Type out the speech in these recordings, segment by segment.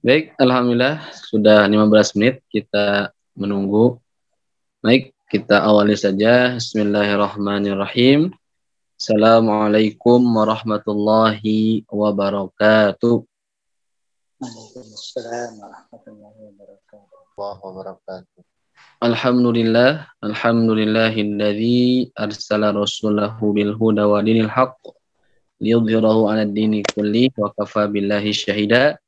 Baik, alhamdulillah sudah 15 menit kita menunggu. Baik, kita awali saja. Bismillahirrahmanirrahim. Assalamualaikum warahmatullahi wabarakatuh. Waalaikumsalam warahmatullahi wabarakatuh. Alhamdulillahilladzi arsala rasulahu bil huda wa dinil haqq liyudhhirahu 'alad dini kulli wa kafa billahi syahida.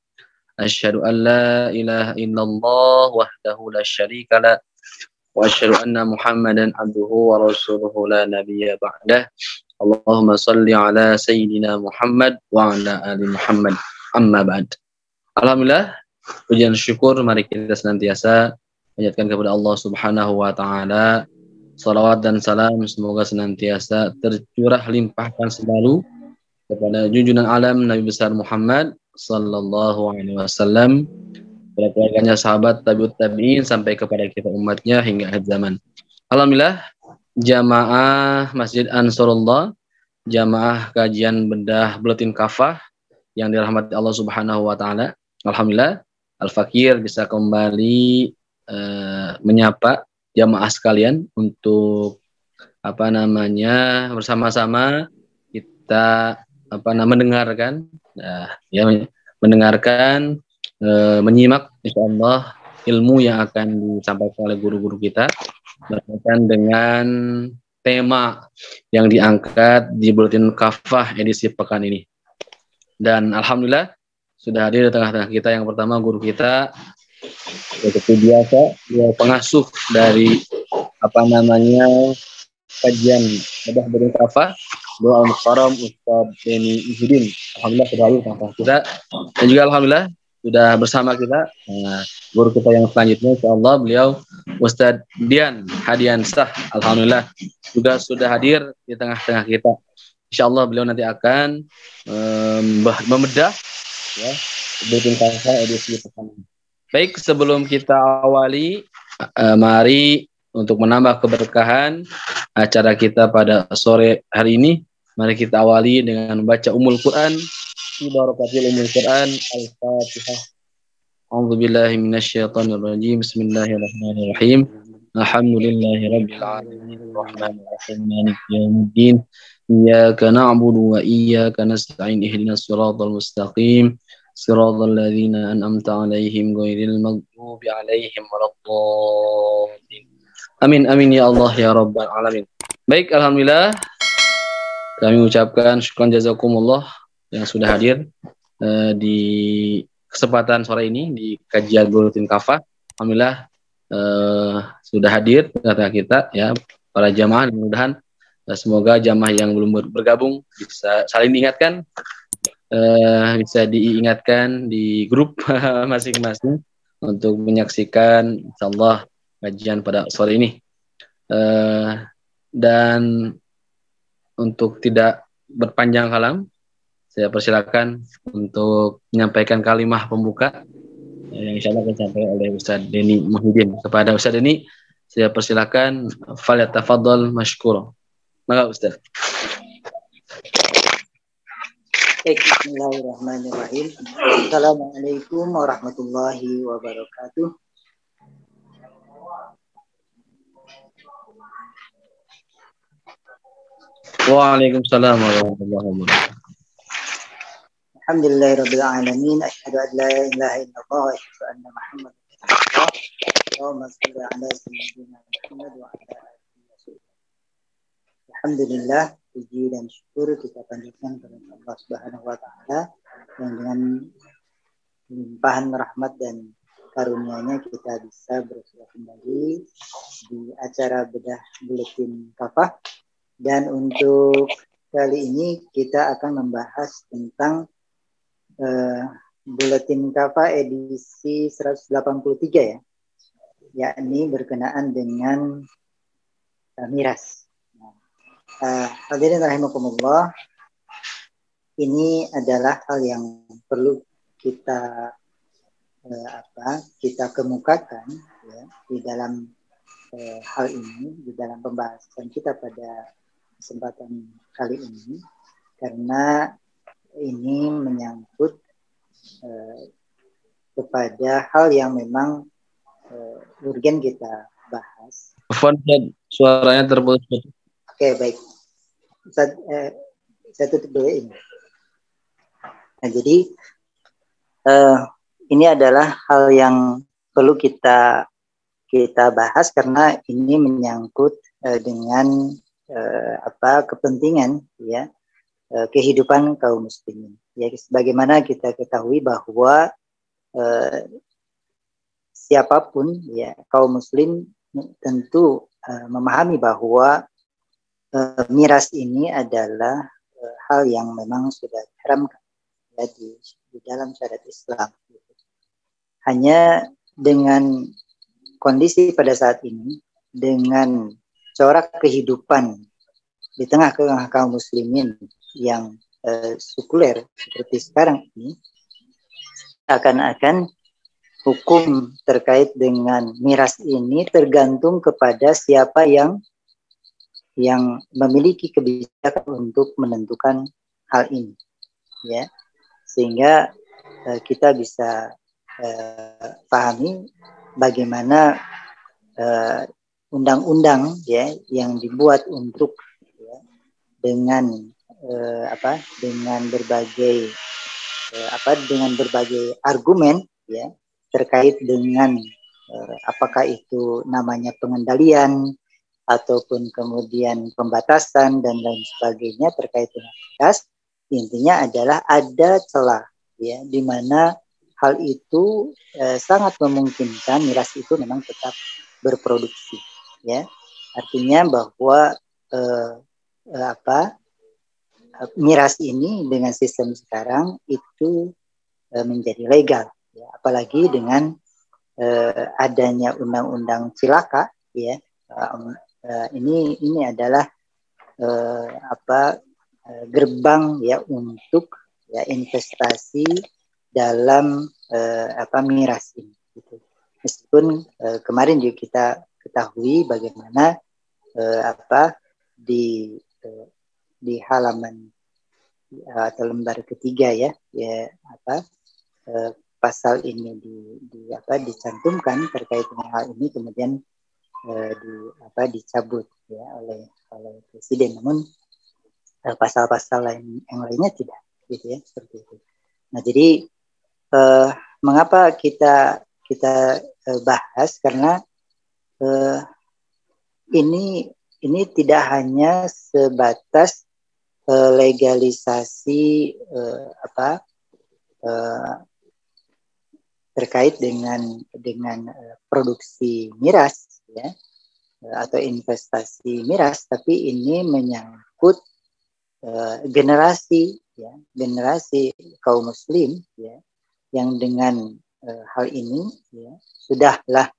Asyhadu an la ilaha illallah wahdahu la syarika la wa asyhadu anna Muhammadan abduhu wa rasuluhu la nabiyya ba'dah. Allahumma shalli ala sayyidina Muhammad wa ala ali Muhammad. Amma ba'd. Alhamdulillah, pujian syukur mari kita senantiasa panjatkan kepada Allah Subhanahu wa taala. Salawat dan salam semoga senantiasa tercurah limpahkan selalu kepada junjungan alam Nabi besar Muhammad sallallahu alaihi wasallam, kepada keluarganya, sahabat, tabiut tabiin sampai kepada kita umatnya hingga akhir zaman. Alhamdulillah, jamaah Masjid Ansarullah, jamaah kajian bedah buletin kafah yang dirahmati Allah Subhanahu wa taala. Alhamdulillah, Al-Fakir bisa kembali menyapa jamaah sekalian untuk bersama-sama kita mendengarkan menyimak insyaallah ilmu yang akan disampaikan oleh guru-guru kita berkaitan dengan tema yang diangkat di buletin kafah edisi pekan ini. Dan alhamdulillah sudah hadir di tengah-tengah kita yang pertama guru kita seperti biasa, dia pengasuh dari kajian bedah buletin kafah Doa Al-Mukarram Ustaz Deni Muhyiddin. Alhamdulillah sudah hadir tengah kita. Dan juga alhamdulillah sudah bersama kita guru kita yang selanjutnya insyaallah beliau Ustaz Dian Hadiansah. Alhamdulillah juga sudah hadir di tengah-tengah kita. Insyaallah beliau nanti akan membedah ya buletin kafah edisi pertama. Baik, sebelum kita awali mari untuk menambah keberkahan acara kita pada sore hari ini, mari kita awali dengan membaca Ummul Quran. Barakatil Ummul Quran. Al-Fatihah. A'udzubillahi minasyaitonirrajim. Bismillahirrahmanirrahim. Alhamdulillahirabbil alamin. Arrahmanirrahim. Maliki yaumiddin. Iyyaka na'budu wa iyyaka nasta'in. Ihdinas siratal mustaqim. Siratal ladzina an'amta 'alaihim ghairil maghdubi 'alaihim waladdallin. Amin amin ya Allah ya rabbal alamin. Baik, alhamdulillah kami ucapkan syukran jazakumullah yang sudah hadir di kesempatan sore ini di kajian buletin kafah. Alhamdulillah sudah hadir tengah-tengah kita ya para jamaah. Mudah-mudahan semoga jamaah yang belum bergabung bisa saling diingatkan, bisa diingatkan di grup masing-masing untuk menyaksikan insyaallah kajian pada sore ini. Dan untuk tidak berpanjang kalam, saya persilakan untuk menyampaikan kalimah pembuka yang insyaallah akan disampaikan oleh Ustaz Deni Muhyiddin. Kepada Ustaz Deni, saya persilakan falyatafaddal mashkura. Maka Ustaz. Bismillahirrahmanirrahim. Assalamualaikum warahmatullahi wabarakatuh. Waalaikumsalam warahmatullahi wabarakatuh. Alhamdulillahirabbil alamin. Asyhadu an la ilaha illallah wa asyhadu anna Muhammadan rasulullah. Allahumma shalli ala sayyidina Muhammad wa ala alihi wasallam. Alhamdulillah, puji dan syukur kita panjatkan kepada Allah Subhanahu wa taala yang dengan limpahan rahmat dan karunia-Nya kita bisa bersua kembali di acara bedah buletin kafah. Dan untuk kali ini kita akan membahas tentang buletin kafah edisi 183 ya, yakni berkenaan dengan miras. Hadirin rahimakumullah, ini adalah hal yang perlu kita kita kemukakan ya, di dalam hal ini, di dalam pembahasan kita pada kesempatan kali ini, karena ini menyangkut kepada hal yang memang urgen kita bahas. Suaranya terputus. Oke, baik. Saya tutup dulu ini. Nah, jadi ini adalah hal yang perlu kita bahas karena ini menyangkut dengan kepentingan ya kehidupan kaum muslimin. Ya, sebagaimana kita ketahui bahwa siapapun ya kaum muslim tentu memahami bahwa miras ini adalah hal yang memang sudah diharamkan ya, di dalam syariat Islam. Hanya dengan kondisi pada saat ini, dengan corak kehidupan di tengah-tengah kaum muslimin yang sekuler seperti sekarang ini, akan hukum terkait dengan miras ini tergantung kepada siapa yang memiliki kebijakan untuk menentukan hal ini, ya, sehingga kita bisa pahami bagaimana undang-undang ya yang dibuat untuk ya, dengan berbagai argumen ya terkait dengan apakah itu namanya pengendalian ataupun kemudian pembatasan dan lain sebagainya terkait dengan miras, intinya adalah ada celah ya di mana hal itu sangat memungkinkan miras itu memang tetap berproduksi ya, artinya bahwa miras ini dengan sistem sekarang itu menjadi legal ya, apalagi dengan adanya undang-undang cilaka ya, ini adalah gerbang ya untuk ya investasi dalam miras ini gitu. Meskipun kemarin juga kita ketahui bagaimana di halaman atau lembar ketiga ya pasal ini dicantumkan terkait dengan hal ini, kemudian dicabut ya oleh presiden, namun pasal-pasal yang lainnya tidak gitu ya, seperti itu. Nah, jadi mengapa kita bahas, karena ini tidak hanya sebatas legalisasi terkait dengan produksi miras ya atau investasi miras, tapi ini menyangkut generasi kaum muslim ya yang dengan hal ini ya sudahlah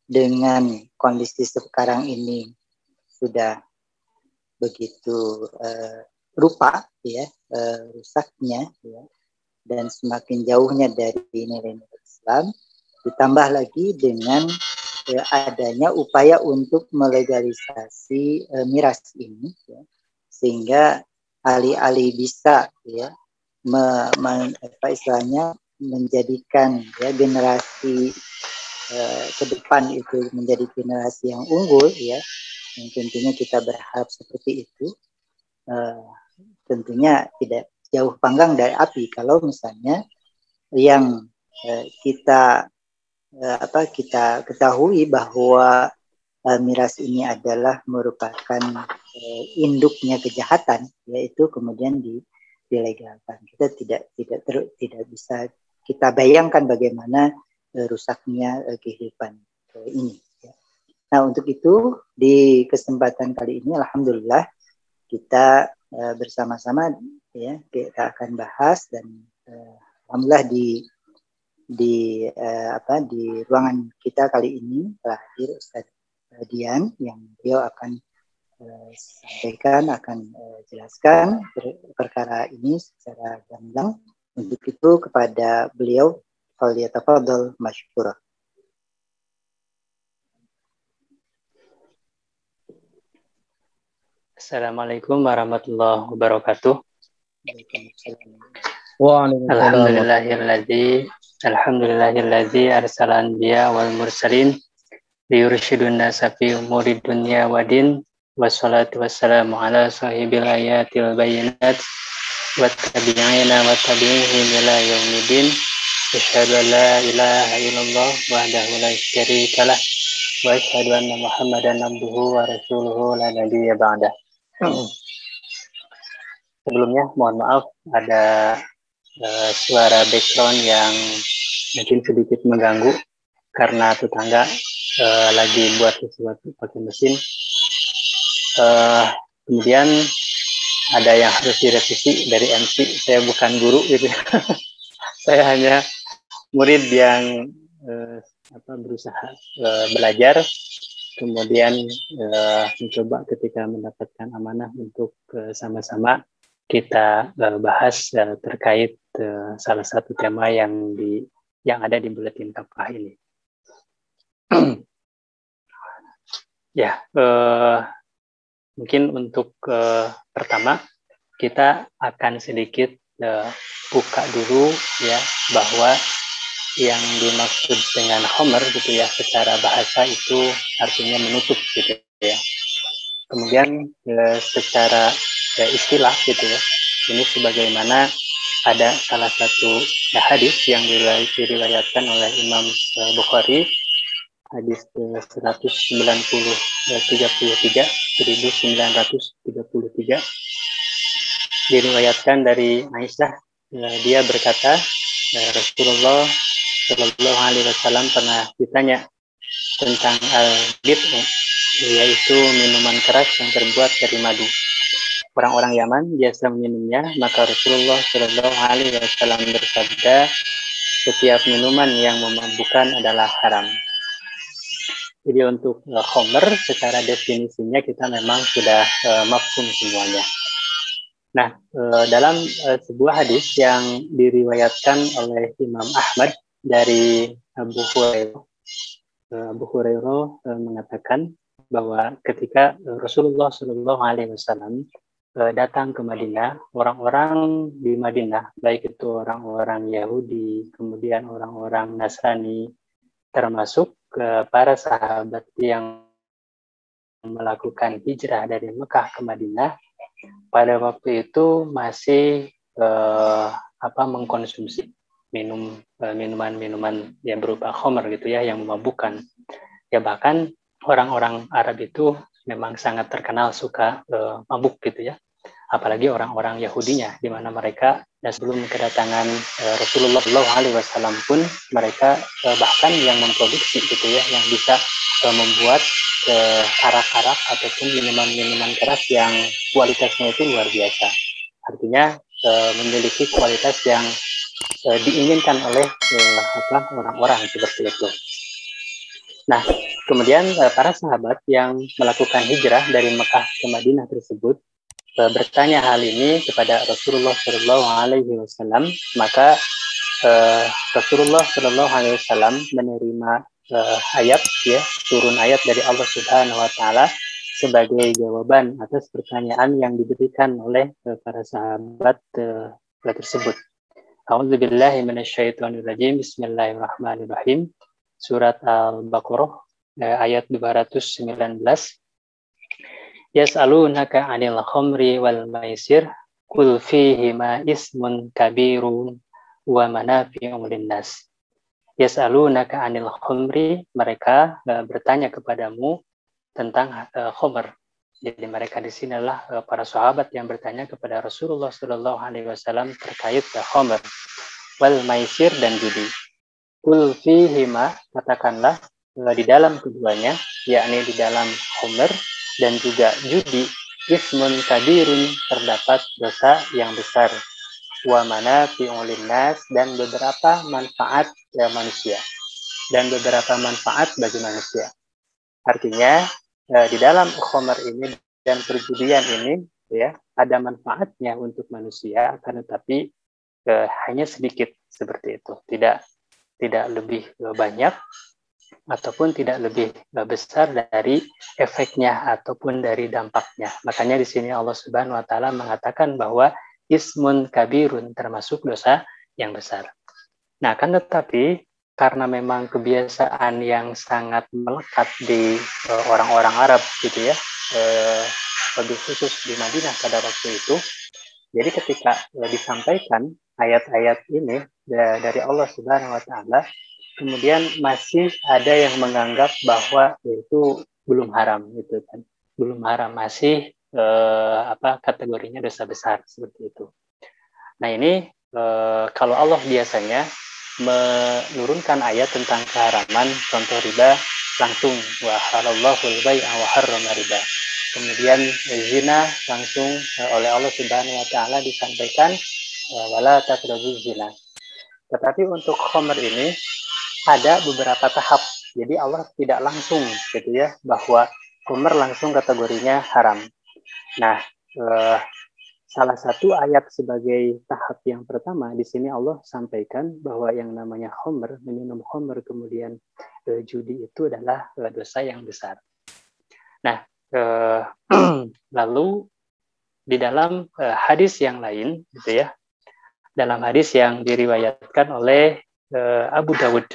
dengan kondisi sekarang ini sudah begitu rupa ya rusaknya ya, dan semakin jauhnya dari nilai-nilai Islam, ditambah lagi dengan adanya upaya untuk melegalisasi miras ini ya, sehingga alih-alih bisa ya istilahnya menjadikan ya generasi ke depan itu menjadi generasi yang unggul ya, yang tentunya kita berharap seperti itu, tentunya tidak jauh panggang dari api kalau misalnya yang kita ketahui bahwa miras ini adalah merupakan induknya kejahatan, yaitu kemudian dilegalkan. Kita tidak bisa kita bayangkan bagaimana rusaknya kehidupan ini. Nah, untuk itu di kesempatan kali ini alhamdulillah kita bersama-sama ya kita akan bahas, dan alhamdulillah di ruangan kita kali ini telah hadir Ustaz Dian yang beliau akan sampaikan, akan jelaskan perkara ini secara gamblang. Untuk itu kepada beliau falyatafadhal masykurah. Assalamualaikum warahmatullahi wabarakatuh. Waalaikumsalam. Alhamdulillahilladzi Alhamdulillahilladzi arsalan anbiya wal mursalin liyursyidun nasa fi umuri dunya wa din. Wassalatu wassalamu ala sahibil ayatil bayyinat wa tabi'ina wa tabi'ihim ila yaumiddin. Asyhadu an la ilaha illallah wahdahu la syarika lah wa asyhadu anna Muhammadan abduhu wa rasuluhu la nabiyya ba'dah. Sebelumnya mohon maaf ada suara background yang mungkin sedikit mengganggu karena tetangga lagi buat sesuatu pakai mesin. Kemudian ada yang harus direvisi dari MC. Saya bukan guru gitu. Saya hanya murid yang berusaha belajar, kemudian mencoba ketika mendapatkan amanah untuk sama-sama kita bahas terkait salah satu tema yang ada di buletin Kafah ini. Ya, mungkin untuk pertama kita akan sedikit buka dulu ya bahwa yang dimaksud dengan homer gitu ya secara bahasa itu artinya menutup gitu ya. Kemudian secara istilah gitu ya, ini sebagaimana ada salah satu hadis yang diriwayatkan oleh Imam Bukhari, hadis 1933 diriwayatkan dari Aisyah. Dia berkata, Rasulullah Shallallahu Alaihi Wasallam pernah ditanya tentang al-bid'u, yaitu minuman keras yang terbuat dari madu. Orang-orang Yaman biasa meminumnya, maka Rasulullah Shallallahu Alaihi Wasallam bersabda, setiap minuman yang memabukkan adalah haram. Jadi untuk homer secara definisinya kita memang sudah mafhum semuanya. Nah, dalam sebuah hadis yang diriwayatkan oleh Imam Ahmad dari Abu Hurairah mengatakan bahwa ketika Rasulullah Shallallahu Alaihi Wasallam datang ke Madinah, orang-orang di Madinah, baik itu orang-orang Yahudi, kemudian orang-orang Nasrani, termasuk para sahabat yang melakukan hijrah dari Mekah ke Madinah, pada waktu itu masih mengkonsumsi minuman-minuman yang berupa khamr gitu ya, yang memabukkan. Ya bahkan orang-orang Arab itu memang sangat terkenal suka mabuk gitu ya. Apalagi orang-orang Yahudinya, di mana mereka sebelum kedatangan Rasulullah SAW pun mereka bahkan yang memproduksi gitu ya, yang bisa membuat arak-arak ataupun minuman-minuman keras yang kualitasnya itu luar biasa. Artinya memiliki kualitas yang diinginkan oleh orang-orang seperti itu. Nah, kemudian para sahabat yang melakukan hijrah dari Mekah ke Madinah tersebut bertanya hal ini kepada Rasulullah Shallallahu Alaihi Wasallam, maka Rasulullah Shallallahu Alaihi Wasallam menerima ayat ya, turun ayat dari Allah Subhanahu Wa Taala sebagai jawaban atas pertanyaan yang diberikan oleh para sahabat tersebut. A'udzubillahi minasyaitonirrajim. Bismillahirrahmanirrahim. Surat Al-Baqarah ayat 219. Yas'alunaka 'anil khamri wal maisir qul fihima ismun kabirun wa manafi'u linnas. Yas'alunaka 'anil khamri, mereka bertanya kepadamu tentang khamr. Jadi mereka di sini adalah para sahabat yang bertanya kepada Rasulullah Shallallahu Alaihi Wasallam terkait khamr, wal maisir dan judi. Qul fihima, katakanlah di dalam keduanya, yakni di dalam khamr dan juga judi, ismun kabirun, terdapat dosa yang besar, wa manafi'u linnas, dan beberapa manfaat manusia, dan beberapa manfaat bagi manusia. Artinya di dalam khamr ini dan perjudian ini ya ada manfaatnya untuk manusia, akan tetapi hanya sedikit seperti itu, tidak lebih banyak ataupun tidak lebih besar dari efeknya ataupun dari dampaknya. Makanya di sini Allah Subhanahu Wa Taala mengatakan bahwa ismun kabirun, termasuk dosa yang besar. Nah, kan tetapi karena memang kebiasaan yang sangat melekat di orang-orang Arab gitu ya, lebih khusus di Madinah pada waktu itu. Jadi ketika disampaikan ayat-ayat ini dari Allah Subhanahu wa taala, kemudian masih ada yang menganggap bahwa itu belum haram gitu kan. Belum haram, masih kategorinya dosa besar seperti itu. Nah, ini kalau Allah biasanya menurunkan ayat tentang keharaman, contoh riba langsung wa halallahu al-bai'a wa harrama riba. Kemudian zina langsung oleh Allah Subhanahu wa taala disampaikan wala taqrabuz zina. Tetapi untuk khamr ini ada beberapa tahap. Jadi Allah tidak langsung gitu ya bahwa khamr langsung kategorinya haram. Nah, salah satu ayat sebagai tahap yang pertama di sini Allah sampaikan bahwa yang namanya khamr, meminum khamr kemudian judi itu adalah dosa yang besar. Nah, lalu di dalam hadis yang lain gitu ya, dalam hadis yang diriwayatkan oleh Abu Dawud,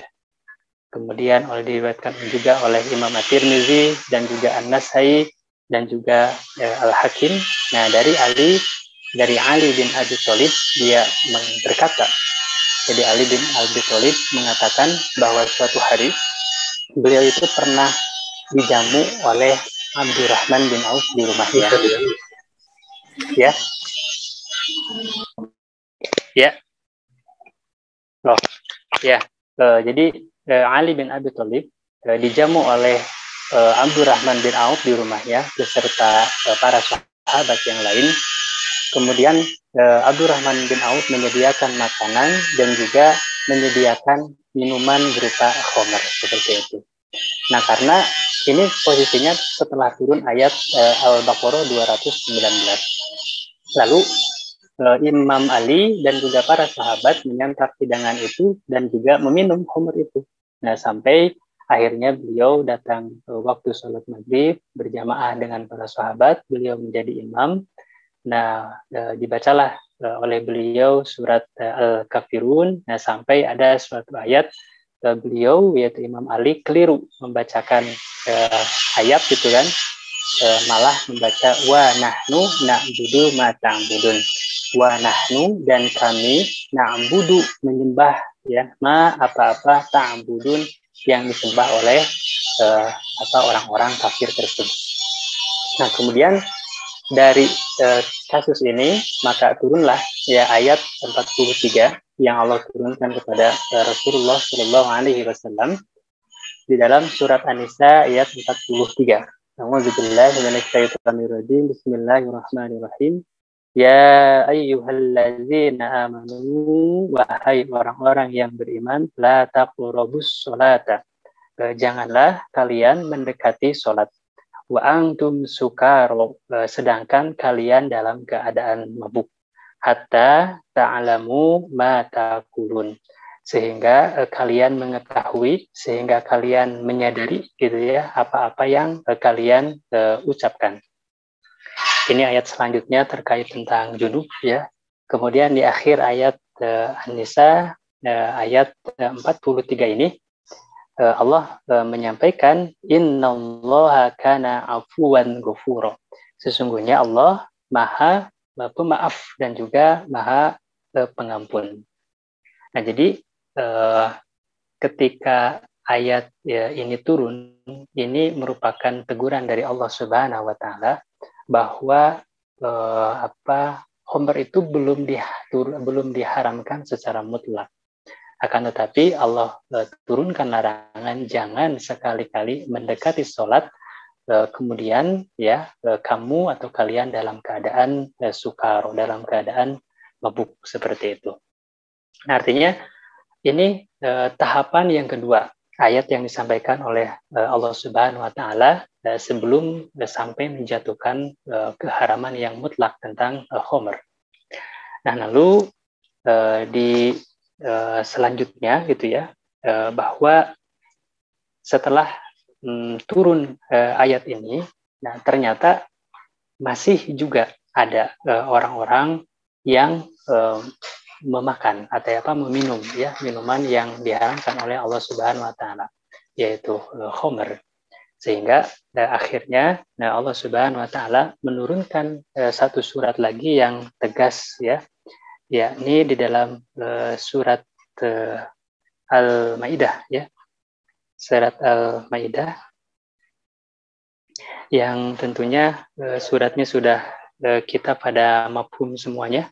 kemudian diriwayatkan juga oleh Imam At-Tirmizi dan juga An-Nasai dan juga Al-Hakim. Nah, dari Ali bin Abi Thalib dia berkata, jadi Ali bin Abi Thalib mengatakan bahwa suatu hari beliau itu pernah dijamu oleh Abdurrahman bin Auf di rumahnya. Ya. Oh, ya. Jadi Ali bin Abi Thalib dijamu oleh Abdurrahman bin Auf di rumahnya beserta para sahabat yang lain. Kemudian Abdurrahman bin Auf menyediakan makanan dan juga menyediakan minuman berupa khamr seperti itu. Nah, karena ini posisinya setelah turun ayat Al-Baqarah 219. Lalu Imam Ali dan juga para sahabat menyantap hidangan itu dan juga meminum khamr itu. Nah, sampai akhirnya beliau datang waktu sholat maghrib berjamaah dengan para sahabat, beliau menjadi imam. Nah, dibacalah oleh beliau surat Al-Kafirun. Nah, sampai ada suatu ayat beliau yaitu Imam Ali keliru membacakan ayat gitu kan, malah membaca wa nahnu na'budu ma ta'budun. Wa nahnu dan kami na'budu menyembah ya ma apa-apa ta'budun yang disembah oleh orang-orang kafir tersebut. Nah, kemudian dari kasus ini maka turunlah ya ayat 43 yang Allah turunkan kepada Rasulullah Shallallahu Alaihi Wasallam di dalam surat An-Nisa ayat 43. Bismillahirrahmanirrahim. Ya ayyuhallazina amanu, wahai orang-orang yang beriman, la taqrabus sholata, janganlah kalian mendekati sholat. Wa antum sukaro, sedangkan kalian dalam keadaan mabuk. Hatta ta'lamu ma taqulun, sehingga kalian mengetahui, sehingga kalian menyadari gitu ya apa-apa yang kalian ucapkan. Ini ayat selanjutnya terkait tentang junub ya. Kemudian di akhir ayat An-Nisa ayat 43 ini Allah menyampaikan innallaha kana afuwan ghafura. Sesungguhnya Allah Maha pemaaf dan juga Maha pengampun. Nah, jadi ketika ayat ini turun, ini merupakan teguran dari Allah Subhanahu wa taala bahwa khamr itu belum diharamkan secara mutlak. Akan tetapi Allah turunkan larangan jangan sekali-kali mendekati sholat kemudian ya kamu atau kalian dalam keadaan sukar, dalam keadaan mabuk seperti itu. Nah, artinya ini tahapan yang kedua ayat yang disampaikan oleh Allah Subhanahu wa taala sebelum sampai menjatuhkan keharaman yang mutlak tentang khamr. Nah, lalu di selanjutnya gitu ya bahwa setelah turun ayat ini, nah ternyata masih juga ada orang-orang yang memakan atau meminum ya minuman yang diharamkan oleh Allah Subhanahu wa taala, yaitu khamr. Sehingga akhirnya Allah Subhanahu wa taala menurunkan satu surat lagi yang tegas ya, yakni di dalam surat Al-Maidah ya. Surat Al-Maidah yang tentunya suratnya sudah kita pada mafhum semuanya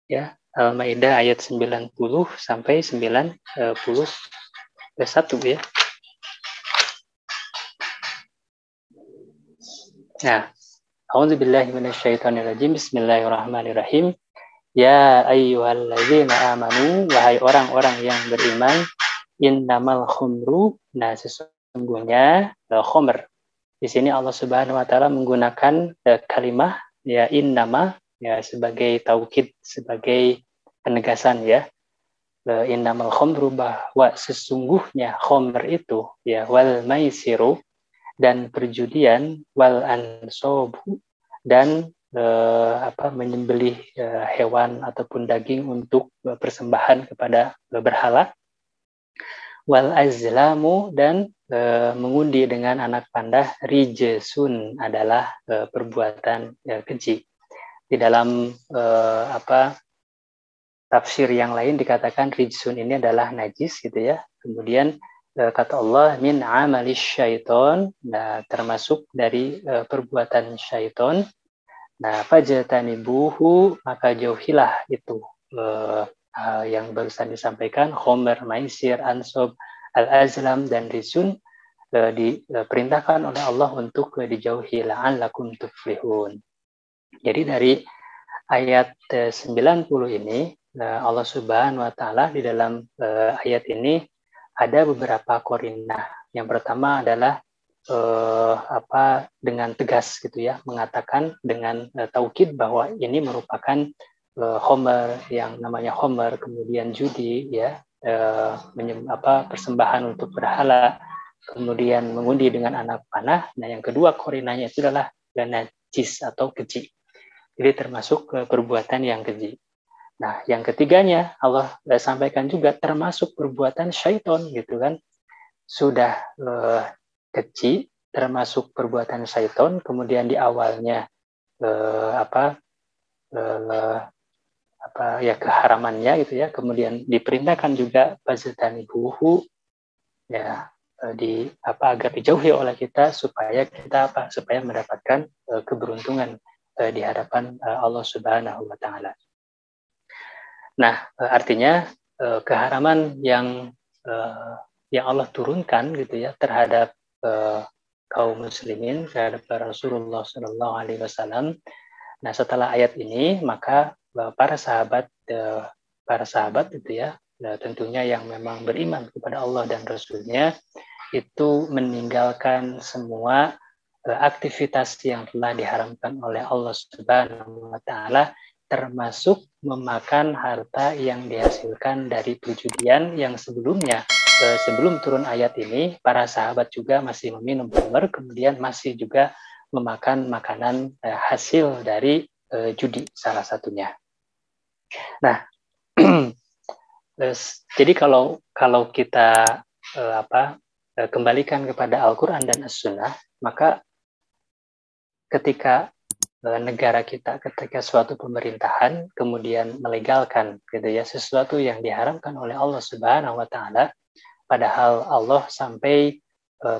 ya. Al-Maidah ayat 90 sampai 91 ya. Nah, a'udzubillahi minasyaitonirrajim. Bismillahirrahmanirrahim. Ya ayyuhalladzina amanu, wahai orang-orang yang beriman, innamal khumru, nah sesungguhnya khamr. Di sini Allah Subhanahu wa taala menggunakan kalimah ya innama ya sebagai taukid, sebagai penegasan ya. Innamal khamru, bahwa sesungguhnya khamr itu ya, wal maisiru, dan perjudian, wal ansobu, dan menyembelih hewan ataupun daging untuk persembahan kepada berhala, wal azlamu, dan mengundi dengan anak panah, rijsun, adalah perbuatan keji. Di dalam tafsir yang lain dikatakan rijsun ini adalah najis gitu ya. Kemudian kata Allah min amalis syaiton, nah termasuk dari perbuatan syaiton. Nah fajtanibuhu, maka jauhilah itu yang barusan disampaikan, khamr, maisir, ansob, al-azlam, dan rizun, diperintahkan oleh Allah untuk dijauhi, la'allakum tuflihun. Jadi dari ayat 90 ini Allah Subhanahu wa taala di dalam ayat ini ada beberapa qarinah. Yang pertama adalah dengan tegas gitu ya, mengatakan dengan taukid bahwa ini merupakan khamr, yang namanya khamr, kemudian judi ya, persembahan untuk berhala, kemudian mengundi dengan anak panah. Nah, yang kedua qarinahnya itu adalah najis atau keji. Jadi termasuk perbuatan yang keji. Nah, yang ketiganya Allah sampaikan juga termasuk perbuatan syaiton gitu kan. Sudah keji, termasuk perbuatan syaiton, kemudian di awalnya keharamannya gitu ya, kemudian diperintahkan juga fajtanibuhu ya, agar dijauhi oleh kita supaya kita supaya mendapatkan keberuntungan di hadapan Allah Subhanahu wa taala. Nah, artinya keharaman yang Allah turunkan gitu ya terhadap kaum muslimin, terhadap Rasulullah Shallallahu Alaihi Wasallam. Nah, setelah ayat ini maka para sahabat itu ya, tentunya yang memang beriman kepada Allah dan Rasulnya, itu meninggalkan semua aktivitas yang telah diharamkan oleh Allah Subhanahu wa taala, termasuk memakan harta yang dihasilkan dari perjudian yang sebelumnya. Sebelum turun ayat ini, para sahabat juga masih meminum khamr, kemudian masih juga memakan makanan hasil dari judi salah satunya. Nah, jadi kalau kita kembalikan kepada Al-Quran dan As-Sunnah, maka ketika negara kita, ketika suatu pemerintahan kemudian melegalkan gitu ya sesuatu yang diharamkan oleh Allah Subhanahu wa taala, padahal Allah sampai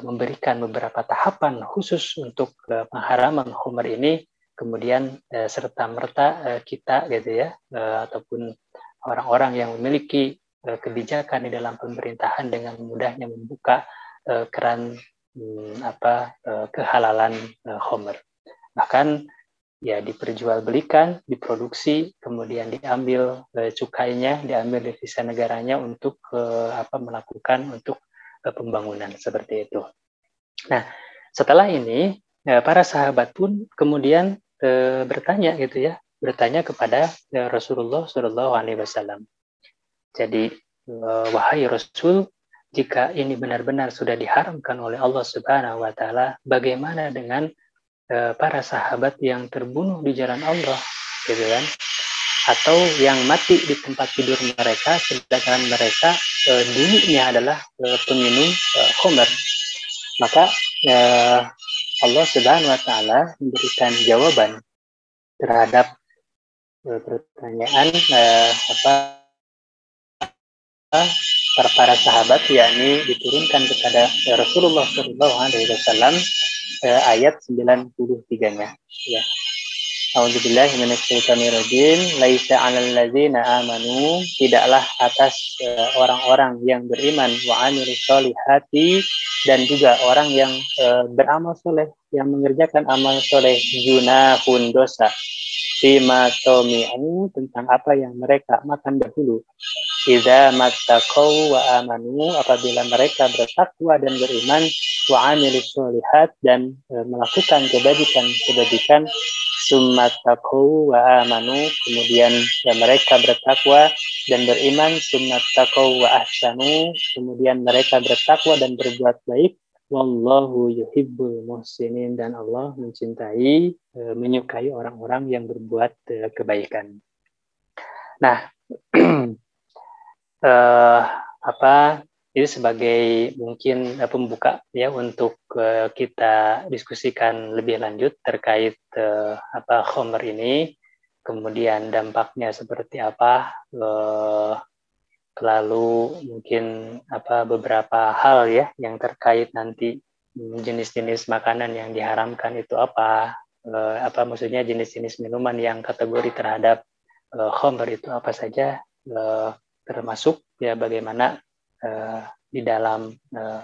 memberikan beberapa tahapan khusus untuk pengharaman khamr ini, kemudian serta-merta kita gitu ya, ataupun orang-orang yang memiliki kebijakan di dalam pemerintahan dengan mudahnya membuka keran kehalalan khamr. Bahkan ya diperjualbelikan, diproduksi, kemudian diambil cukainya, diambil devisa negaranya untuk melakukan untuk pembangunan seperti itu. Nah, setelah ini para sahabat pun kemudian bertanya kepada Rasulullah Shallallahu Alaihi Wasallam. Jadi, wahai Rasul, jika ini benar-benar sudah diharamkan oleh Allah Subhanahu Wa Taala, bagaimana dengan para sahabat yang terbunuh di jalan Allah, gitu kan? atau yang mati di tempat tidur mereka, sedangkan mereka dulunya adalah peminum khamr. Maka Allah Subhanahu wa taala memberikan jawaban terhadap pertanyaan para sahabat, yakni diturunkan kepada Rasulullah SAW ayat 93-nya. Ya. A'udzubillahi minasyaitonirrajim. Laisa 'alal ladzina amanu, tidaklah atas orang-orang yang beriman, wa 'amilus sholihati, dan juga orang yang beramal soleh, yang mengerjakan amal soleh, junahun dosa, fima tomi'u, tentang apa yang mereka makan dahulu. Idza mattaqau wa amanu, apabila mereka bertakwa dan beriman, wa 'amilus sholihat, dan melakukan kebajikan, summattaqau wa amanu, kemudian mereka bertakwa dan beriman, summattaqau wa ahsanu, kemudian mereka bertakwa dan berbuat baik, wallahu yuhibbul muhsinin, dan Allah mencintai, menyukai orang-orang yang berbuat kebaikan. Nah, ini sebagai mungkin pembuka ya untuk kita diskusikan lebih lanjut terkait khamr ini, kemudian dampaknya seperti apa, lalu mungkin beberapa hal ya yang terkait nanti jenis-jenis makanan yang diharamkan itu maksudnya jenis-jenis minuman yang kategori terhadap khamr itu apa saja, termasuk ya bagaimana di dalam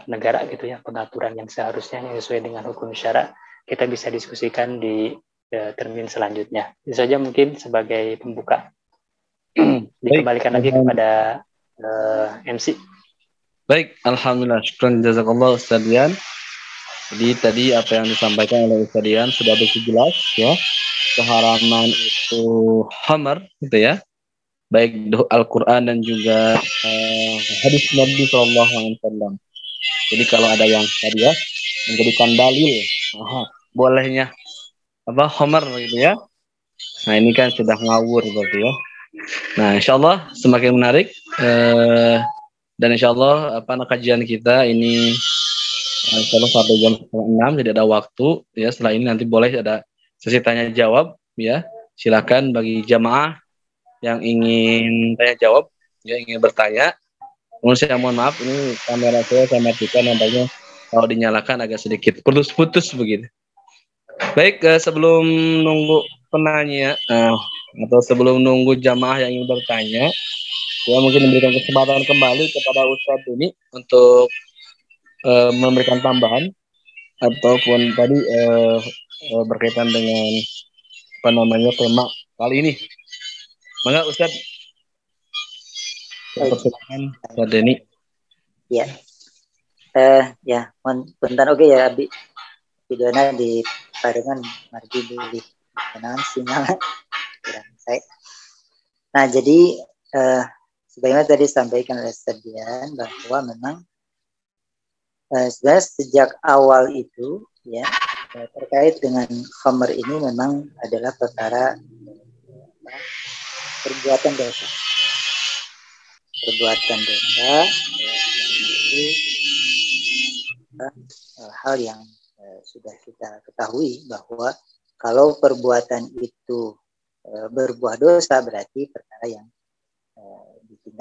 negara gitu ya pengaturan yang seharusnya yang sesuai dengan hukum syara, kita bisa diskusikan di termin selanjutnya. Itu saja mungkin sebagai pembuka. Dikembalikan lagi kepada MC. Baik, alhamdulillah, syukran jazakallah Ustaz Dian. Jadi tadi apa yang disampaikan oleh Ustaz Dian sudah begitu jelas ya, keharaman itu khamr gitu ya, baik Al-Quran dan juga hadis Nabi SAW. Jadi kalau ada yang tadi ya menjadikan dalil bolehnya khamr gitu ya, nah ini kan sudah ngawur berarti ya. Nah insyaallah semakin menarik, dan insyaallah kajian kita ini insyaallah sampai jam 6 tidak ada waktu ya. Setelah ini nanti boleh ada sesi tanya jawab ya, silakan bagi jamaah yang ingin tanya jawab, ya ingin bertanya. Mohon saya mohon maaf, ini kamera saya matikan, nampaknya kalau dinyalakan agak sedikit putus-putus begitu. Baik, sebelum nunggu penanya atau sebelum nunggu jamaah yang ingin bertanya, saya mungkin memberikan kesempatan kembali kepada Ustadz ini untuk memberikan tambahan ataupun tadi berkaitan dengan tema kali ini. Maka Ustadz, persilakan Ustadz Denny. Ya, ya, bentar oke ya, Abi. Videonya di paringan margi beli kenaan sinyal kurang saya. Nah, jadi sebagaimana tadi disampaikan oleh Ustadz Dian bahwa memang sebenarnya sejak awal itu ya terkait dengan khamr ini memang adalah perkara perbuatan dosa yang itu hal yang sudah kita ketahui bahwa kalau perbuatan itu berbuah dosa berarti perkara yang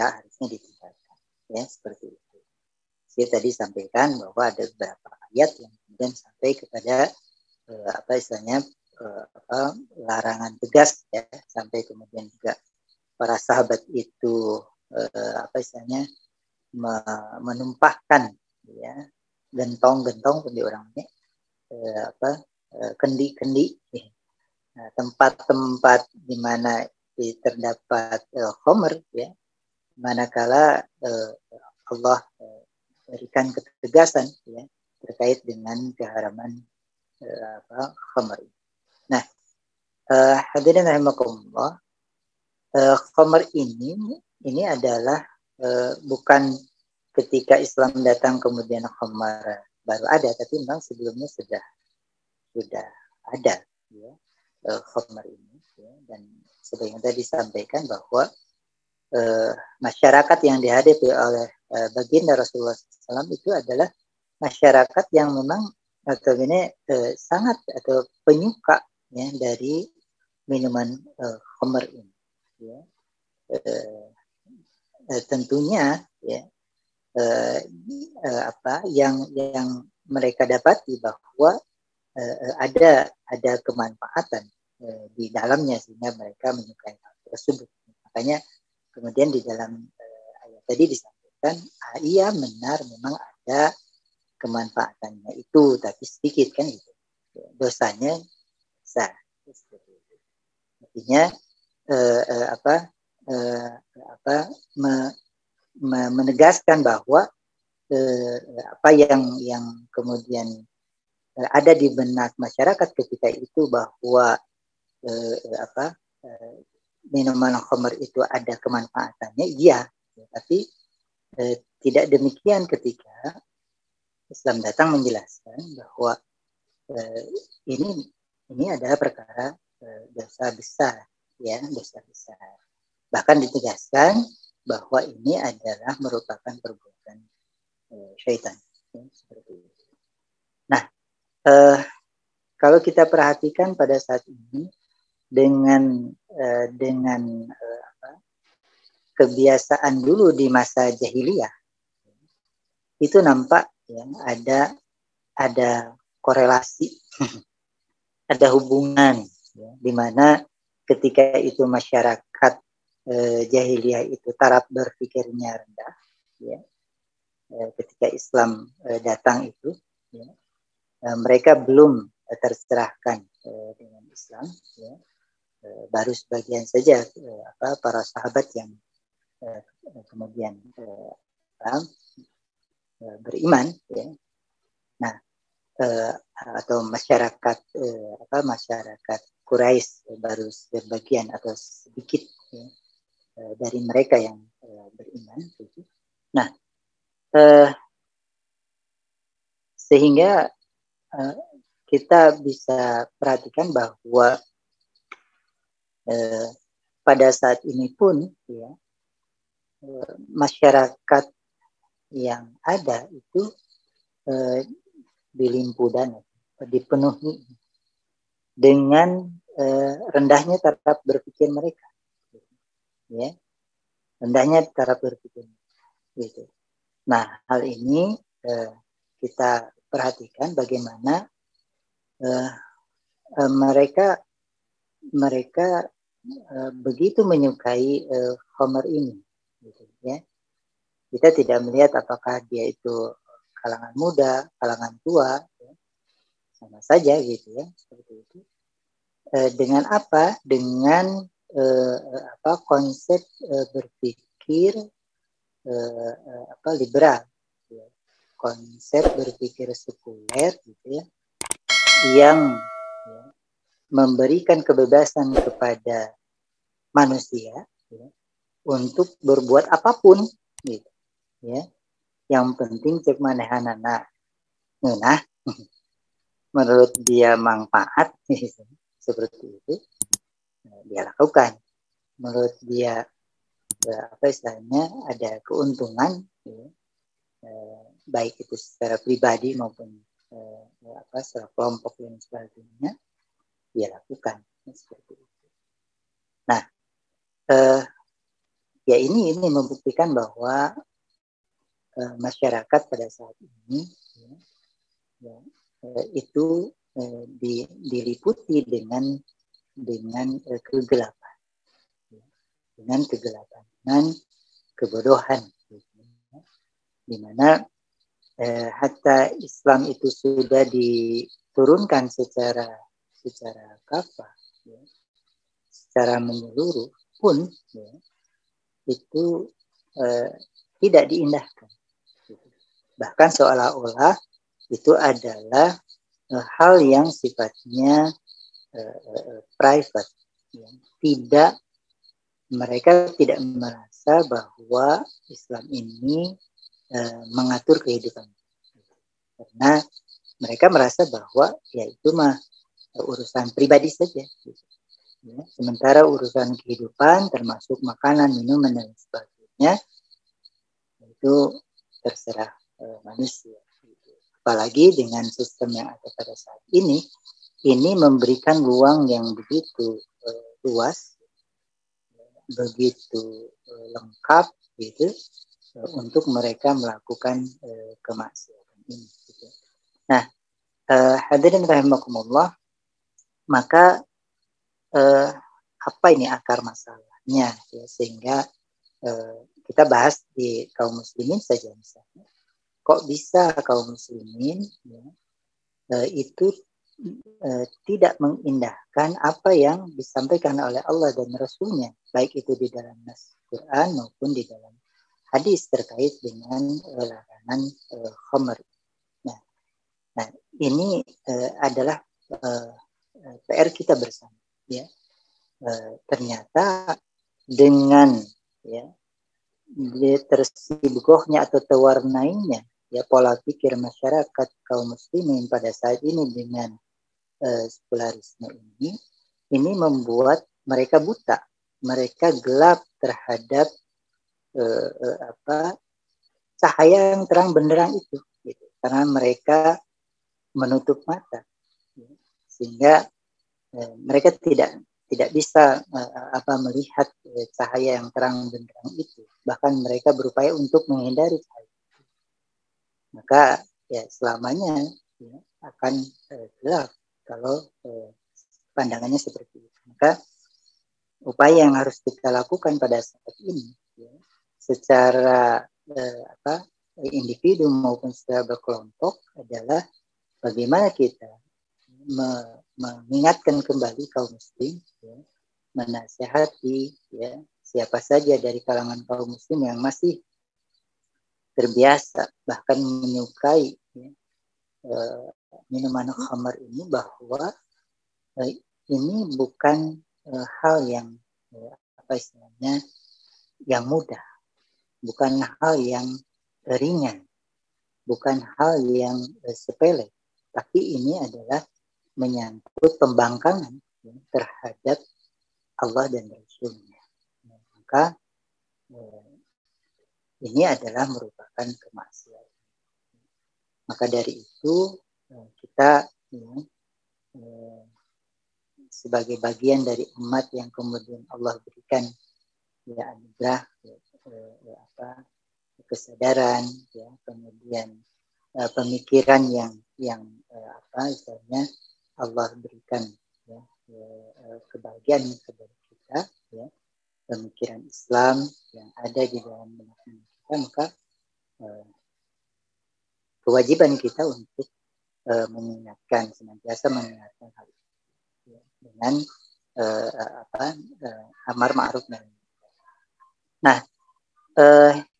harusnya ditinggalkan ya, seperti itu. Saya tadi sampaikan bahwa ada beberapa ayat yang kemudian sampai kepada larangan tegas ya, sampai kemudian juga para sahabat itu menumpahkan ya gentong-gentong di orangnya kendi-kendi ya. Tempat-tempat di mana terdapat khamr ya, manakala Allah berikan ketegasan ya terkait dengan keharaman khamr. Nah, hadirin rahimakumullah, khamr ini adalah bukan ketika Islam datang kemudian khamr baru ada, tapi memang sebelumnya sudah ada ya, khamr ini ya, dan sebagaimana tadi disampaikan bahwa masyarakat yang dihadapi oleh baginda Rasulullah SAW itu adalah masyarakat yang memang notabene sangat atau penyuka ya dari minuman khamr ini. Ya. Tentunya ya apa yang mereka dapati bahwa ada kemanfaatan di dalamnya sehingga mereka menyukai hal tersebut. Makanya kemudian di dalam ayat tadi disampaikan iya benar memang ada kemanfaatannya itu tapi sedikit kan itu dosanya besar. Artinya menegaskan bahwa apa yang kemudian ada di benak masyarakat ketika itu bahwa minuman khamr itu ada kemanfaatannya, iya, tapi tidak demikian ketika Islam datang menjelaskan bahwa ini adalah perkara dosa besar, ya, dosa besar. Bahkan ditegaskan bahwa ini adalah merupakan perbuatan syaitan. Ya, seperti itu. Nah, kalau kita perhatikan pada saat ini dengan kebiasaan dulu di masa jahiliyah, itu nampak ya, ada korelasi, ada hubungan, ya, di mana ketika itu masyarakat jahiliyah itu taraf berpikirnya rendah, ya, ketika Islam datang itu, ya, mereka belum tercerahkan dengan Islam, ya, baru sebagian saja para sahabat yang kemudian beriman, ya. Nah, atau masyarakat masyarakat Quraisy baru sebagian atau sedikit, ya, dari mereka yang beriman. Nah, sehingga kita bisa perhatikan bahwa pada saat ini pun, ya, masyarakat yang ada itu dilimpu dan dipenuhi dengan rendahnya taraf berpikir mereka, ya, rendahnya taraf berpikir, gitu. Nah, hal ini kita perhatikan bagaimana mereka begitu menyukai khamr ini, gitu, ya. Kita tidak melihat apakah dia itu kalangan muda, kalangan tua, ya. Sama saja gitu ya, seperti itu. Dengan apa? Dengan konsep berpikir liberal, ya. Konsep berpikir sekuler, gitu ya, yang ya, memberikan kebebasan kepada manusia, ya, untuk berbuat apapun, gitu, ya. Yang penting cek manehanana ngeunah menurut dia manfaat, gitu. Seperti itu dia lakukan. Menurut dia istilahnya ada keuntungan, ya, baik itu secara pribadi maupun secara kelompok dan sebagainya, dia lakukan, seperti itu. Nah, ya ini membuktikan bahwa masyarakat pada saat ini, ya, itu diliputi dengan kegelapan, ya, dengan kegelapan, dengan kebodohan, di mana hatta Islam itu sudah diturunkan secara kafah, ya, secara menyeluruh pun, ya, itu tidak diindahkan. Bahkan seolah-olah itu adalah hal yang sifatnya private. Ya. Mereka tidak merasa bahwa Islam ini mengatur kehidupan. Karena mereka merasa bahwa ya itu mah urusan pribadi saja. Ya. Sementara urusan kehidupan termasuk makanan, minuman dan sebagainya itu terserah manusia. Apalagi dengan sistem yang ada pada saat ini memberikan ruang yang begitu luas, begitu lengkap gitu untuk mereka melakukan kemaksiatan ini. Gitu. Nah, hadirin rahimakumullah, maka apa ini akar masalahnya ya, sehingga kita bahas di kaum muslimin saja misalnya. Kok bisa kaum muslimin ya, itu tidak mengindahkan apa yang disampaikan oleh Allah dan Rasulnya, baik itu di dalam nas Quran maupun di dalam hadis terkait dengan larangan khamr. Nah, ini adalah PR kita bersama. Ya, ternyata dengan ya tersibuknya atau terwarnainya ya pola pikir masyarakat kaum muslimin pada saat ini dengan sekularisme ini membuat mereka buta, mereka gelap terhadap cahaya yang terang benderang itu, gitu. Karena mereka menutup mata, sehingga mereka tidak bisa melihat cahaya yang terang benderang itu. Bahkan mereka berupaya untuk menghindari cahaya. Maka ya selamanya ya, akan gelap kalau pandangannya seperti itu. Maka upaya yang harus kita lakukan pada saat ini ya, secara individu maupun secara berkelompok adalah bagaimana kita mengingatkan kembali kaum muslim ya, menasihati ya, siapa saja dari kalangan kaum muslim yang masih terbiasa bahkan menyukai ya, minuman khamar ini, bahwa ini bukan hal yang istilahnya yang mudah, bukan hal yang ringan, bukan hal yang sepele, tapi ini adalah menyangkut pembangkangan ya, terhadap Allah dan Rasulnya. Maka ini adalah merupakan kemaksiatan. Maka dari itu kita ya, sebagai bagian dari umat yang kemudian Allah berikan ya anugerah kesadaran ya, kemudian pemikiran yang istilahnya Allah berikan ya, kebahagiaan kepada kita ya, pemikiran Islam yang ada di dalam benak kita, maka kewajiban kita untuk senantiasa mengingatkan hal itu ya, dengan amar ma'ruf nahi munkar. Nah,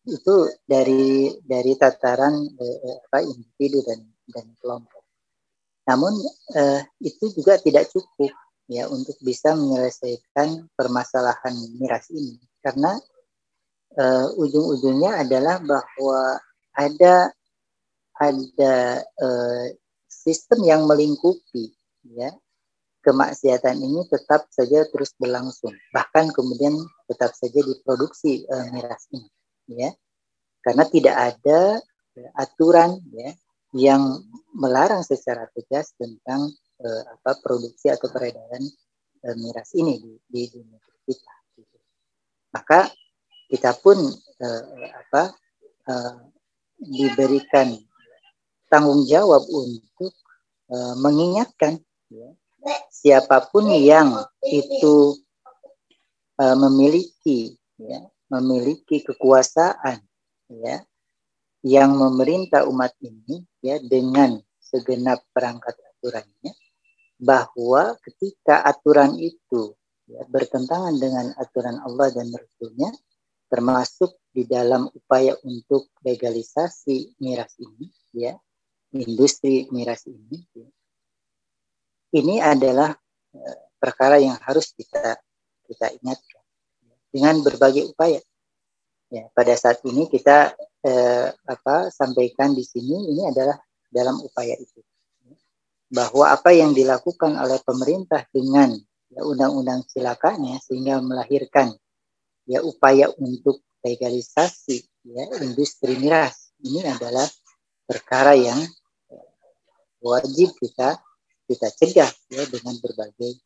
itu dari tataran individu dan kelompok. Namun itu juga tidak cukup ya untuk bisa menyelesaikan permasalahan miras ini, karena ujung-ujungnya adalah bahwa ada sistem yang melingkupi ya kemaksiatan ini tetap saja terus berlangsung, bahkan kemudian tetap saja diproduksi miras ini ya, karena tidak ada aturan ya yang melarang secara tegas tentang produksi atau peredaran miras ini di negeri kita gitu. Maka kita pun diberikan tanggung jawab untuk mengingatkan ya, siapapun yang itu memiliki kekuasaan ya yang memerintah umat ini ya dengan segenap perangkat aturannya, bahwa ketika aturan itu ya, bertentangan dengan aturan Allah dan Rasulnya, termasuk di dalam upaya untuk legalisasi miras ini ya, industri miras ini ya, ini adalah perkara yang harus kita ingatkan dengan berbagai upaya. Ya, pada saat ini kita sampaikan di sini ini adalah dalam upaya itu, bahwa apa yang dilakukan oleh pemerintah dengan ya, undang-undang silakannya sehingga melahirkan ya upaya untuk legalisasi ya industri miras. Ini adalah perkara yang wajib kita cegah ya dengan berbagai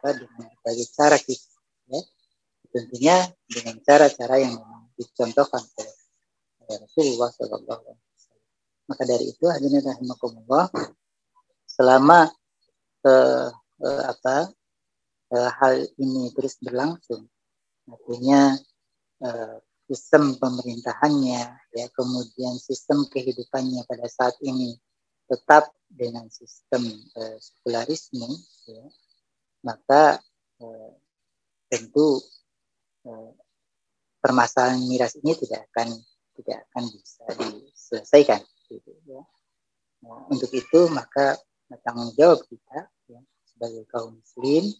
dengan berbagai cara kita ya. Tentunya dengan cara-cara yang memang dicontohkan oleh Rasulullah SAW. Maka dari itu hadirin rahimakumullah, selama hal ini terus berlangsung, artinya sistem pemerintahannya ya, kemudian sistem kehidupannya pada saat ini tetap dengan sistem sekularisme ya, maka tentu permasalahan miras ini tidak akan bisa diselesaikan gitu, ya. Nah, untuk itu maka tanggung jawab kita ya, sebagai kaum muslim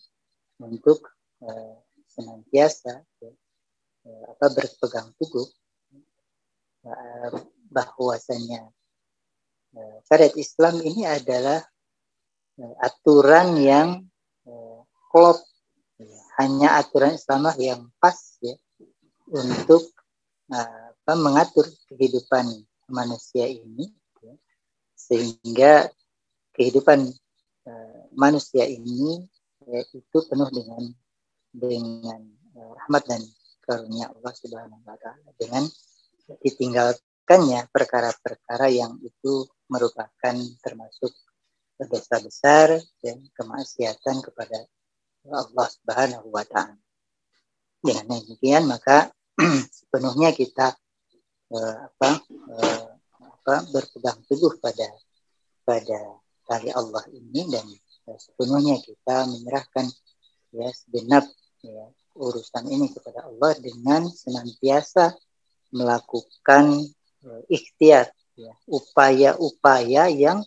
untuk senantiasa ya, berpegang teguh bahwasanya syariat Islam ini adalah aturan yang klop, hanya aturan Islam yang pas ya untuk mengatur kehidupan manusia ini ya, sehingga kehidupan manusia ini ya, itu penuh dengan rahmat dan karunia Allah Subhanahu wa taala, dengan ditinggalkannya perkara-perkara yang itu merupakan termasuk dosa besar dan kemaksiatan kepada Allah Subhanahu wa taala. Dengan demikian maka sepenuhnya kita berpegang teguh pada tali Allah ini, dan sepenuhnya kita menyerahkan ya segenap ya, urusan ini kepada Allah dengan senantiasa melakukan ikhtiar ya, upaya-upaya yang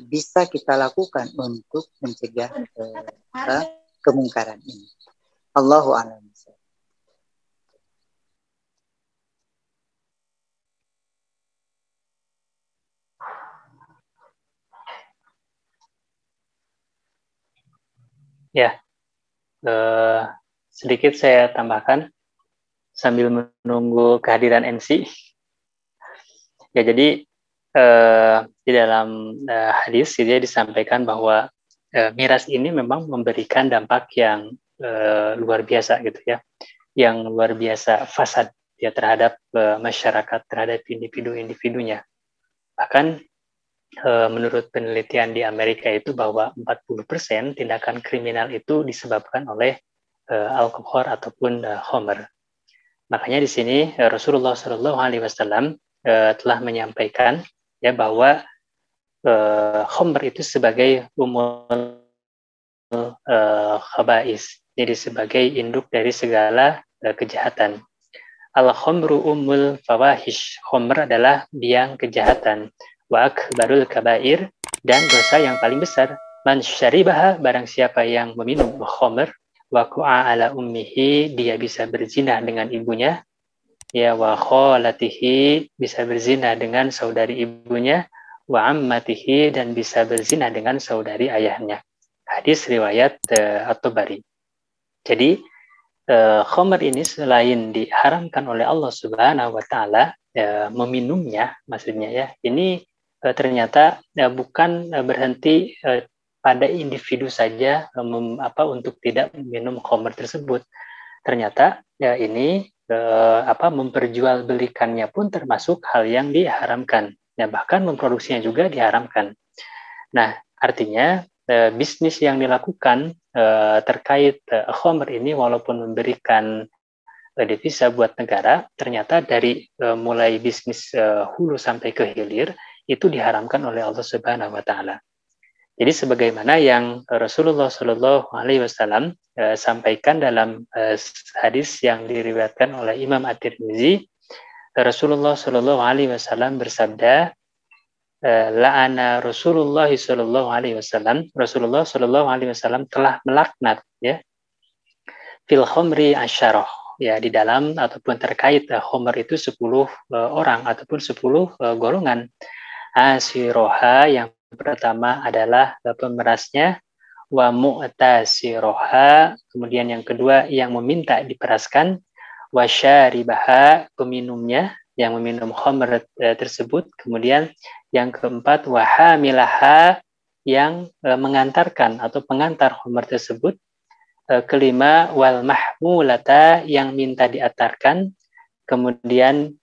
bisa kita lakukan untuk mencegah kemungkaran ini. Allahu a'lam. Ya, sedikit saya tambahkan sambil menunggu kehadiran MC. Ya, jadi di dalam hadis ini disampaikan bahwa miras ini memang memberikan dampak yang luar biasa gitu ya, yang luar biasa fasad ya terhadap masyarakat, terhadap individu-individunya. Bahkan menurut penelitian di Amerika itu bahwa 40% tindakan kriminal itu disebabkan oleh alkohol ataupun khamr. Makanya di sini Rasulullah SAW telah menyampaikan ya bahwa khamr itu sebagai umul khaba'is, jadi sebagai induk dari segala kejahatan. Al-khamru umul fawahish, khamr adalah biang kejahatan. Wa akbarul kabair, dan dosa yang paling besar. Man syaribaha, barang siapa yang meminum khamr, wa ku'a ala ummihi, dia bisa berzina dengan ibunya, ya wa khalatihi, bisa berzina dengan saudari ibunya, wa ammatihi, dan bisa berzina dengan saudari ayahnya. Hadis riwayat At-Tabari. Jadi khamr ini selain diharamkan oleh Allah Subhanahu wa taala, meminumnya maksudnya ya, ini ternyata bukan berhenti pada individu saja untuk tidak minum khamr tersebut. Ternyata ini memperjualbelikannya pun termasuk hal yang diharamkan. Ya, bahkan memproduksinya juga diharamkan. Nah, artinya bisnis yang dilakukan terkait khamr ini walaupun memberikan devisa buat negara, ternyata dari mulai bisnis hulu sampai ke hilir itu diharamkan oleh Allah Subhanahu wa taala. Jadi sebagaimana yang Rasulullah Shallallahu alaihi wasallam sampaikan dalam hadis yang diriwayatkan oleh Imam At-Tirmizi, Rasulullah Shallallahu alaihi wasallam bersabda, la'ana Rasulullah Shallallahu alaihi wasallam, Rasulullah Shallallahu alaihi wasallam telah melaknat ya fil khamri asyarah, ya di dalam ataupun terkait khamr itu 10 orang ataupun 10 golongan. Asiroha, yang pertama adalah pemerasnya, wa mu'tasiroha, kemudian yang kedua yang meminta diperaskan, wa syaribaha, peminumnya yang meminum khamr tersebut, kemudian yang keempat wa hamilaha, yang mengantarkan atau pengantar khamr tersebut, kelima wal mahmulata, yang minta diantarkan, kemudian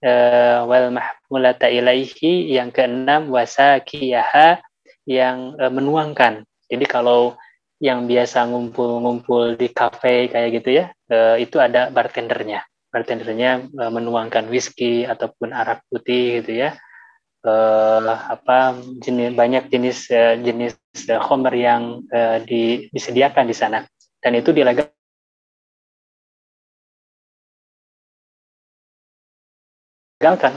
wal mahmulata ilaihi, yang keenam wasakiyaha, yang menuangkan. Jadi kalau yang biasa ngumpul-ngumpul di kafe kayak gitu ya, itu ada bartendernya. Bartendernya menuangkan whisky ataupun arak putih gitu ya. Banyak jenis khamr yang disediakan di sana, dan itu dilegalkan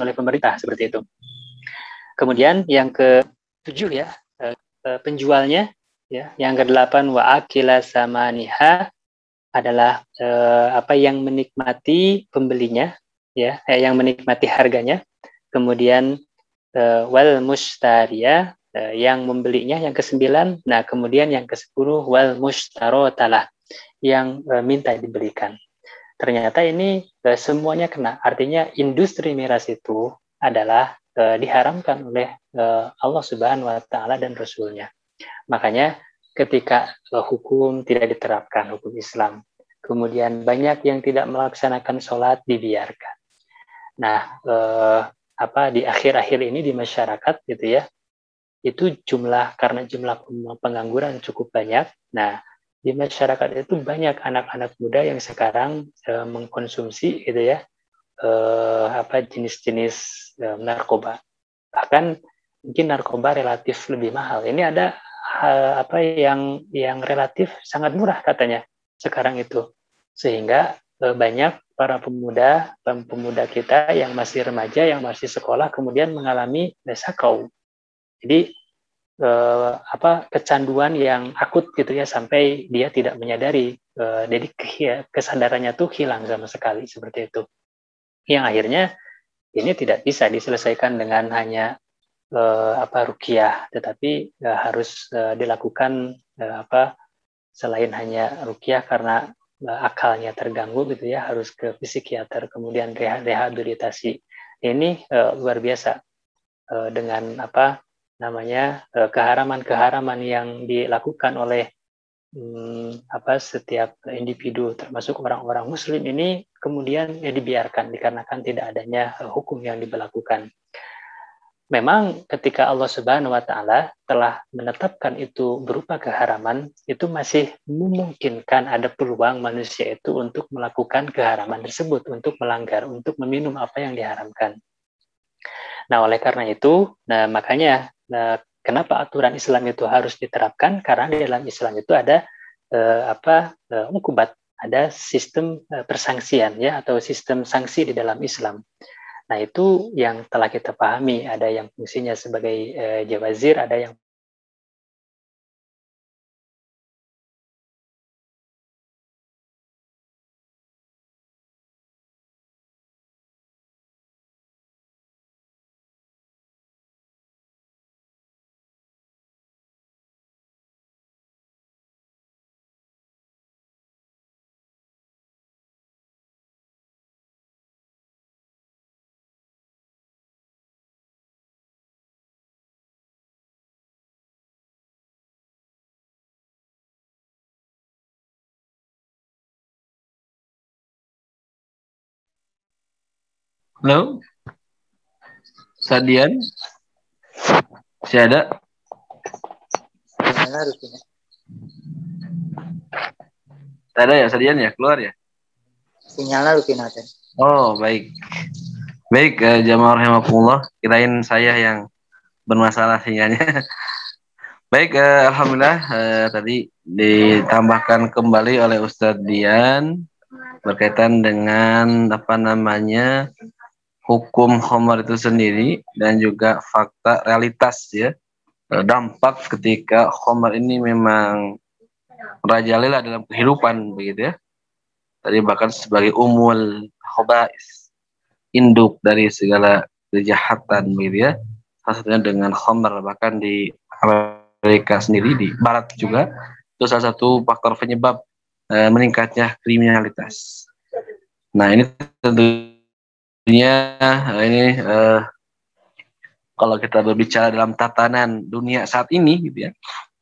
oleh pemerintah seperti itu. Kemudian yang ke-7 ya, penjualnya ya. Yang ke-8 wa akila samaniha, adalah yang menikmati pembelinya ya, yang menikmati harganya. Kemudian wal mushtariya, yang membelinya, yang ke-9. Nah, kemudian yang ke-10 wal mushtarotalah, yang minta dibelikan. Ternyata ini semuanya kena. Artinya industri miras itu adalah diharamkan oleh Allah Subhanahu wa taala dan Rasulnya. Makanya ketika hukum tidak diterapkan, hukum Islam, kemudian banyak yang tidak melaksanakan sholat, dibiarkan. Nah, di akhir-akhir ini di masyarakat gitu ya, itu karena jumlah pengangguran cukup banyak. Nah, di masyarakat itu banyak anak-anak muda yang sekarang mengkonsumsi gitu ya, jenis-jenis narkoba. Bahkan mungkin narkoba relatif lebih mahal. Ini ada yang relatif sangat murah katanya sekarang itu, sehingga banyak para pemuda kita yang masih remaja, yang masih sekolah, kemudian mengalami sakau. Jadi kecanduan yang akut gitu ya, sampai dia tidak menyadari, jadi kesadarannya tuh hilang sama sekali seperti itu. Yang akhirnya ini tidak bisa diselesaikan dengan hanya ruqyah, tetapi harus dilakukan selain hanya ruqyah karena akalnya terganggu gitu ya, harus ke psikiater, kemudian rehabilitasi. Ini luar biasa dengan keharaman-keharaman yang dilakukan oleh setiap individu, termasuk orang-orang muslim ini, kemudian dibiarkan dikarenakan tidak adanya hukum yang diberlakukan. Memang ketika Allah Subhanahu wa taala telah menetapkan itu berupa keharaman, itu masih memungkinkan ada peluang manusia itu untuk melakukan keharaman tersebut, untuk melanggar, untuk meminum apa yang diharamkan. Nah, oleh karena itu, makanya kenapa aturan Islam itu harus diterapkan? Karena di dalam Islam itu ada ukubat, ada sistem persangsian ya, atau sistem sanksi di dalam Islam. Nah, itu yang telah kita pahami, ada yang fungsinya sebagai jawazir, ada yang Halo, Sadian, masih ada? Tak ada ya, Sadian ya, keluar ya? Sinyalnya rutin ada. Oh, baik. Baik, jamaah rahimakumullah, kirain saya yang bermasalah sinyalnya. Baik, alhamdulillah tadi ditambahkan kembali oleh Ustadz Dian berkaitan dengan hukum khamar itu sendiri dan juga fakta realitas ya, dampak ketika khamar ini memang merajalela dalam kehidupan begitu ya. Tadi bahkan sebagai umul khaba'is, induk dari segala kejahatan begitu ya. Salah satunya dengan khamar, bahkan di Amerika sendiri, di barat juga itu salah satu faktor penyebab meningkatnya kriminalitas. Nah, ini tentunya ini kalau kita berbicara dalam tatanan dunia saat ini gitu ya,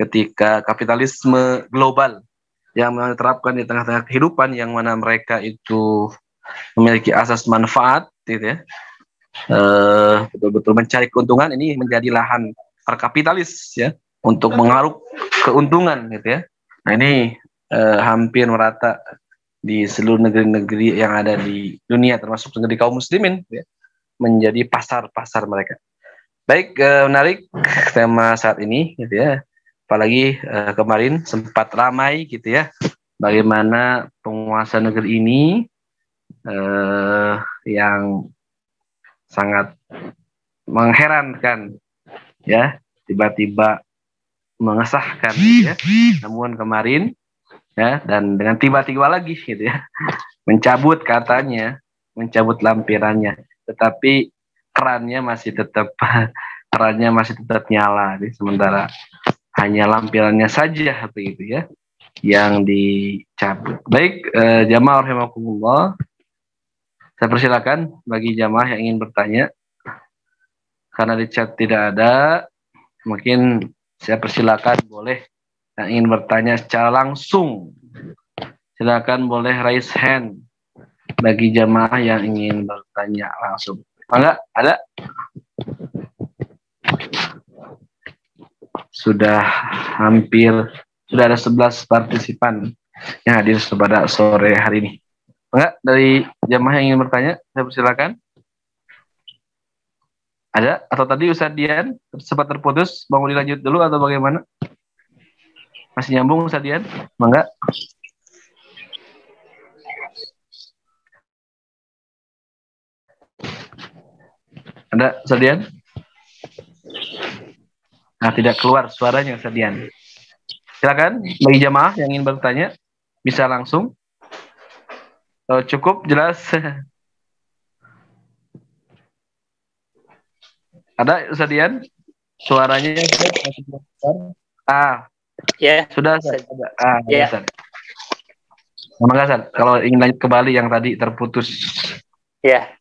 ketika kapitalisme global yang menerapkan di tengah-tengah kehidupan yang mana mereka itu memiliki asas manfaat gitu ya, betul-betul mencari keuntungan, ini menjadi lahan para kapitalis ya untuk mengaruk keuntungan gitu ya. Nah, ini hampir merata di seluruh negeri-negeri yang ada di dunia termasuk negeri kaum muslimin ya, menjadi pasar-pasar mereka. Baik, menarik tema saat ini gitu ya. Apalagi kemarin sempat ramai gitu ya, bagaimana penguasa negeri ini yang sangat mengherankan ya, tiba-tiba mengesahkan gitu ya. Namun kemarin ya, dan dengan tiba-tiba lagi gitu ya, mencabut katanya, mencabut lampirannya, tetapi kerannya masih tetap nyala nih, sementara hanya lampirannya saja begitu ya yang dicabut. Baik, jamaah rahimakumullah, saya persilakan bagi jamaah yang ingin bertanya. Karena di chat tidak ada, mungkin saya persilakan boleh yang ingin bertanya secara langsung. Silakan boleh raise hand bagi jamaah yang ingin bertanya langsung. Enggak? Ada? Sudah ada 11 partisipan yang hadir pada sore hari ini. Enggak? Dari jamaah yang ingin bertanya, saya persilakan. Ada? Atau tadi Ustadz Dian sempat terputus, mau dilanjut dulu atau bagaimana? Masih nyambung Ustadz Dian? Enggak? Ada Ustadz Dian? Nah, tidak keluar suaranya Ustadz Dian. Silakan bagi jamaah yang ingin bertanya bisa langsung. Cukup jelas. Ada Ustadz Dian? Suaranya ya sudah ada. Ya. Ustadz. Kalau ingin lanjut kembali yang tadi terputus. Ya,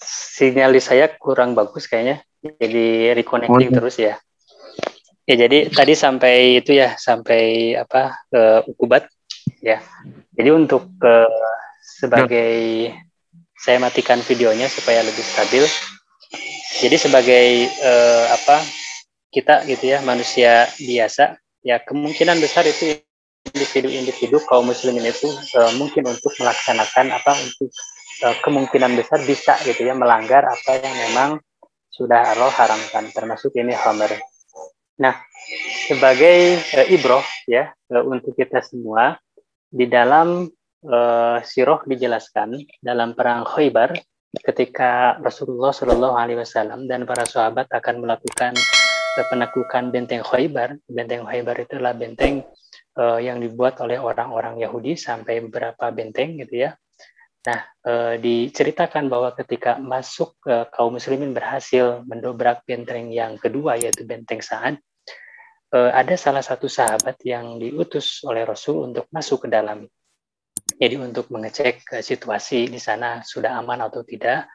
sinyal di saya kurang bagus kayaknya. Jadi reconnecting terus ya. Ya, jadi tadi sampai itu ya, sampai ukubat ya. Jadi untuk sebagai saya matikan videonya supaya lebih stabil. Jadi sebagai kita gitu ya, manusia biasa ya, kemungkinan besar itu individu kaum muslimin itu mungkin untuk melaksanakan untuk kemungkinan besar bisa gitu ya melanggar apa yang memang sudah Allah haramkan, termasuk ini khamr. Nah, sebagai ibroh ya untuk kita semua, di dalam sirah dijelaskan dalam perang Khaybar ketika Rasulullah Shallallahu Alaihi Wasallam dan para sahabat akan melakukan penaklukan benteng Khaybar. Benteng Khaybar itu adalah benteng yang dibuat oleh orang-orang Yahudi sampai beberapa benteng gitu ya. Nah, diceritakan bahwa ketika masuk kaum muslimin berhasil mendobrak benteng yang kedua yaitu benteng Sa'ad, ada salah satu sahabat yang diutus oleh Rasul untuk masuk ke dalam. Jadi untuk mengecek situasi di sana sudah aman atau tidak.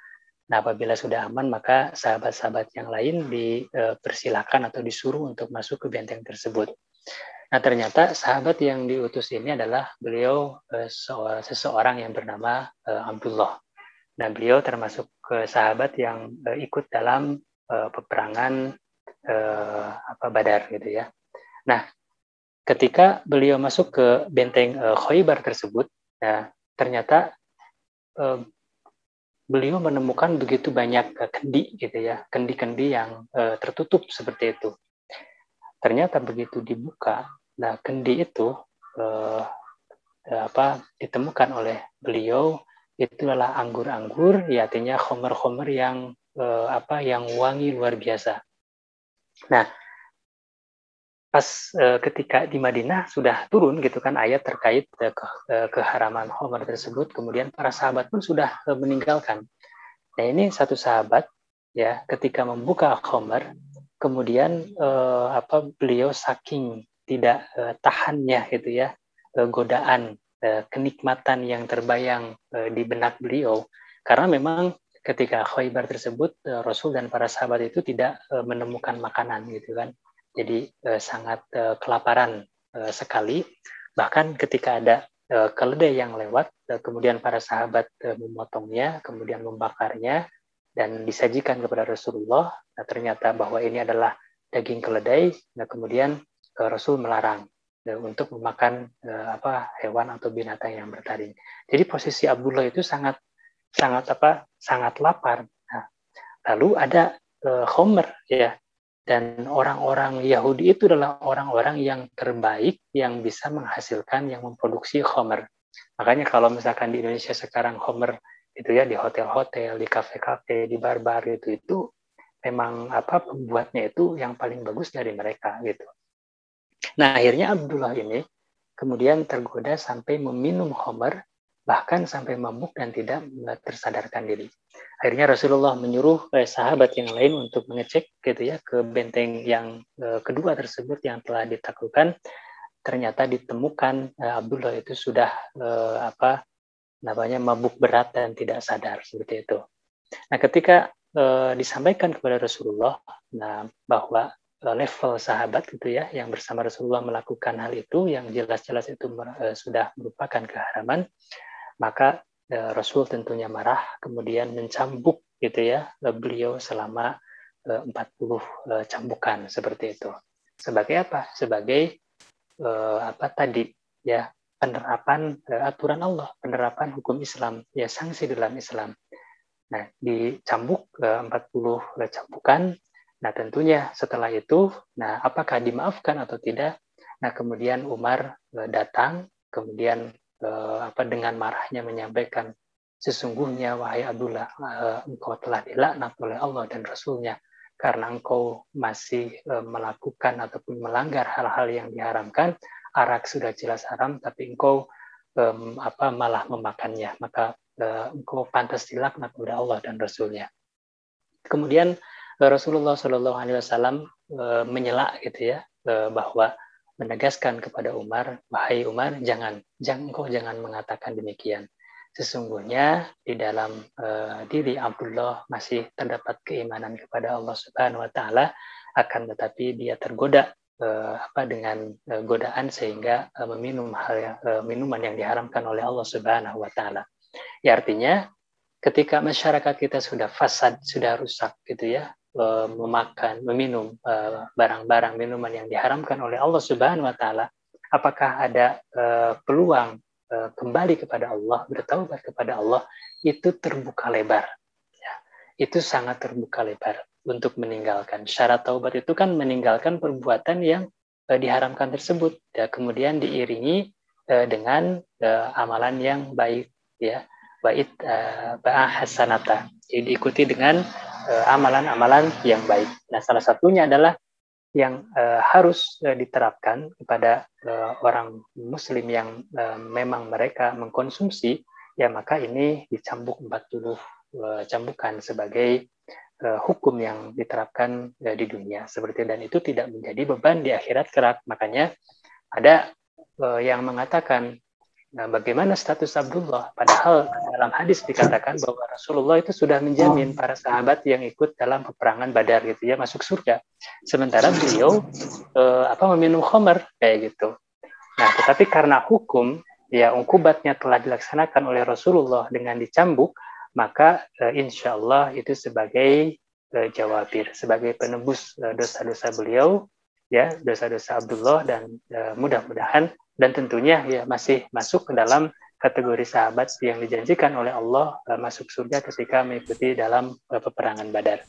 Nah, apabila sudah aman, maka sahabat-sahabat yang lain dipersilakan atau disuruh untuk masuk ke benteng tersebut. Nah, ternyata sahabat yang diutus ini adalah beliau seseorang yang bernama Abdullah. Nah, beliau termasuk sahabat yang ikut dalam peperangan Badar gitu ya. Nah, ketika beliau masuk ke benteng Khaybar tersebut, nah, ternyata beliau menemukan begitu banyak kendi gitu ya, kendi-kendi yang tertutup seperti itu. Ternyata begitu dibuka, nah kendi itu ditemukan oleh beliau itu adalah anggur-anggur, ya artinya khomer-khomer yang yang wangi luar biasa. Nah, pas ketika di Madinah sudah turun gitu kan ayat terkait keharaman khomer tersebut, kemudian para sahabat pun sudah meninggalkan. Nah, ini satu sahabat ya ketika membuka khomer, kemudian beliau saking tidak tahannya gitu ya godaan kenikmatan yang terbayang di benak beliau, karena memang ketika Khaybar tersebut Rasul dan para sahabat itu tidak menemukan makanan gitu kan, jadi sangat kelaparan sekali. Bahkan ketika ada keledai yang lewat, kemudian para sahabat memotongnya, kemudian membakarnya dan disajikan kepada Rasulullah. Nah, ternyata bahwa ini adalah daging keledai. Nah, kemudian Rasul melarang untuk memakan hewan atau binatang yang bertaring. Jadi posisi Abdullah itu sangat lapar. Nah, lalu ada Khomer ya, dan orang-orang Yahudi itu adalah orang-orang yang terbaik yang bisa menghasilkan, yang memproduksi Khomer. Makanya kalau misalkan di Indonesia sekarang Khomer itu ya di hotel-hotel, di kafe-kafe, di bar-bar itu memang pembuatnya itu yang paling bagus dari mereka gitu. Nah, akhirnya Abdullah ini kemudian tergoda sampai meminum khamr, bahkan sampai mabuk dan tidak tersadarkan diri. Akhirnya Rasulullah menyuruh sahabat yang lain untuk mengecek gitu ya ke benteng yang kedua tersebut yang telah ditaklukkan. Ternyata ditemukan Abdullah itu sudah mabuk berat dan tidak sadar seperti itu. Nah, ketika disampaikan kepada Rasulullah bahwa level sahabat gitu ya yang bersama Rasulullah melakukan hal itu yang jelas-jelas itu sudah merupakan keharaman, maka Rasul tentunya marah, kemudian mencambuk gitu ya beliau selama 40 cambukan seperti itu. Sebagai apa? Sebagai tadi ya penerapan aturan Allah, penerapan hukum Islam, ya sanksi dalam Islam. Nah, dicambuk 40 cambukan. Nah, tentunya setelah itu, nah apakah dimaafkan atau tidak? Nah, kemudian Umar datang, kemudian dengan marahnya menyampaikan, sesungguhnya wahai Abdullah, engkau telah dilaknat oleh Allah dan Rasulnya karena engkau masih melakukan ataupun melanggar hal-hal yang diharamkan. Arak sudah jelas haram, tapi engkau malah memakannya. Maka engkau pantas dilaknat oleh Allah dan Rasulnya. Kemudian Rasulullah Shallallahu Alaihi Wasallam menyela gitu ya bahwa menegaskan kepada Umar, wahai Umar, engkau jangan mengatakan demikian. Sesungguhnya di dalam diri Abdullah masih terdapat keimanan kepada Allah Subhanahu Wa Taala, akan tetapi dia tergoda dengan godaan sehingga meminum minuman yang diharamkan oleh Allah Subhanahu Wa Taala. Ya, artinya ketika masyarakat kita sudah fasad, sudah rusak gitu ya, meminum barang-barang minuman yang diharamkan oleh Allah Subhanahu Wa Taala, apakah ada peluang kembali kepada Allah, bertaubat kepada Allah? Itu terbuka lebar, ya. Itu sangat terbuka lebar untuk meninggalkan. Syarat taubat itu kan meninggalkan perbuatan yang diharamkan tersebut, ya, kemudian diiringi dengan amalan yang baik, ya. Bait hasanata, jadi diikuti dengan amalan-amalan yang baik. Nah, salah satunya adalah yang harus diterapkan kepada orang Muslim yang memang mereka mengkonsumsi, ya maka ini dicambuk 40 cambukan sebagai hukum yang diterapkan di dunia seperti, dan itu tidak menjadi beban di akhirat kelak. Makanya ada yang mengatakan, nah, bagaimana status Abdullah? Padahal dalam hadis dikatakan bahwa Rasulullah itu sudah menjamin para sahabat yang ikut dalam peperangan Badar gitu ya masuk surga. Sementara beliau meminum khamr kayak gitu. Nah, tetapi karena hukum ya ukubatnya telah dilaksanakan oleh Rasulullah dengan dicambuk, maka insya Allah itu sebagai jawabir, sebagai penebus dosa-dosa beliau, ya dosa-dosa Abdullah, dan mudah-mudahan dan tentunya ya masih masuk ke dalam kategori sahabat yang dijanjikan oleh Allah masuk surga ketika mengikuti dalam peperangan Badar.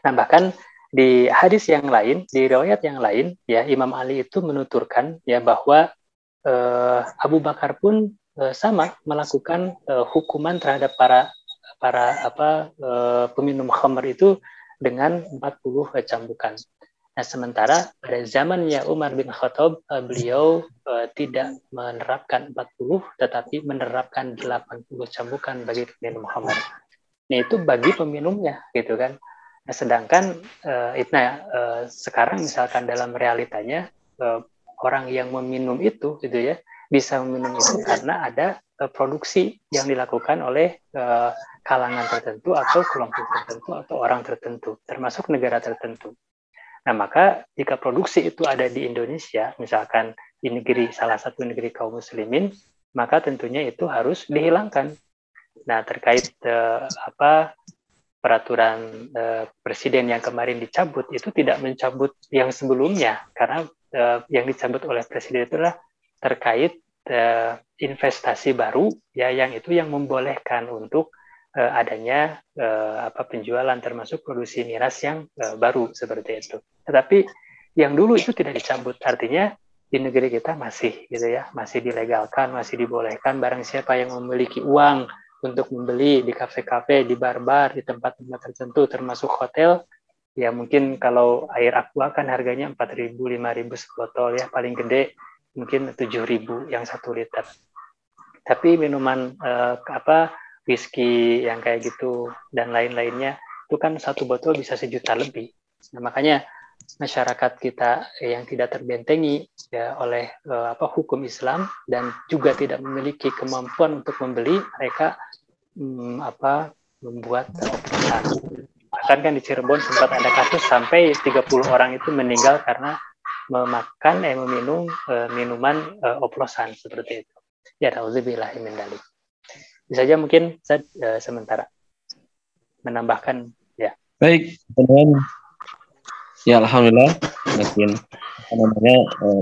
Nah, bahkan di hadis yang lain, di riwayat yang lain, ya Imam Ali itu menuturkan ya bahwa Abu Bakar pun sama melakukan hukuman terhadap para peminum khamr itu dengan 40 cambukan. Nah, sementara pada zamannya Umar bin Khattab, beliau tidak menerapkan 40, tetapi menerapkan 80 cambukan bagi peminum khamr. Nah, itu bagi peminumnya, gitu kan. Nah, sedangkan sekarang misalkan dalam realitanya, orang yang meminum itu gitu ya bisa meminum itu karena ada produksi yang dilakukan oleh kalangan tertentu atau kelompok tertentu atau orang tertentu termasuk negara tertentu. Nah, maka jika produksi itu ada di Indonesia, misalkan di negeri salah satu negeri kaum muslimin, maka tentunya itu harus dihilangkan. Nah, terkait peraturan presiden yang kemarin dicabut itu tidak mencabut yang sebelumnya, karena yang dicabut oleh presiden itu adalah terkait investasi baru ya yang itu yang membolehkan untuk adanya penjualan termasuk produksi miras yang baru seperti itu. Tetapi yang dulu itu tidak dicabut, artinya di negeri kita masih gitu ya, masih dilegalkan, masih dibolehkan barang siapa yang memiliki uang untuk membeli di kafe-kafe, di bar-bar, di tempat-tempat tertentu termasuk hotel, ya mungkin kalau air aqua kan harganya 4.000, 5.000 sebotol ya, paling gede mungkin 7.000 yang 1 liter. Tapi minuman whisky yang kayak gitu dan lain-lainnya itu kan 1 botol bisa 1 juta lebih. Nah, makanya masyarakat kita yang tidak terbentengi ya oleh hukum Islam dan juga tidak memiliki kemampuan untuk membeli, mereka membuat oplosan. Bahkan kan di Cirebon sempat ada kasus sampai 30 orang itu meninggal karena meminum minuman oplosan seperti itu. Ya, auzubillahi min dzalik. Bisa saja mungkin saya sementara menambahkan ya. Baik, teman-teman. Ya, alhamdulillah makin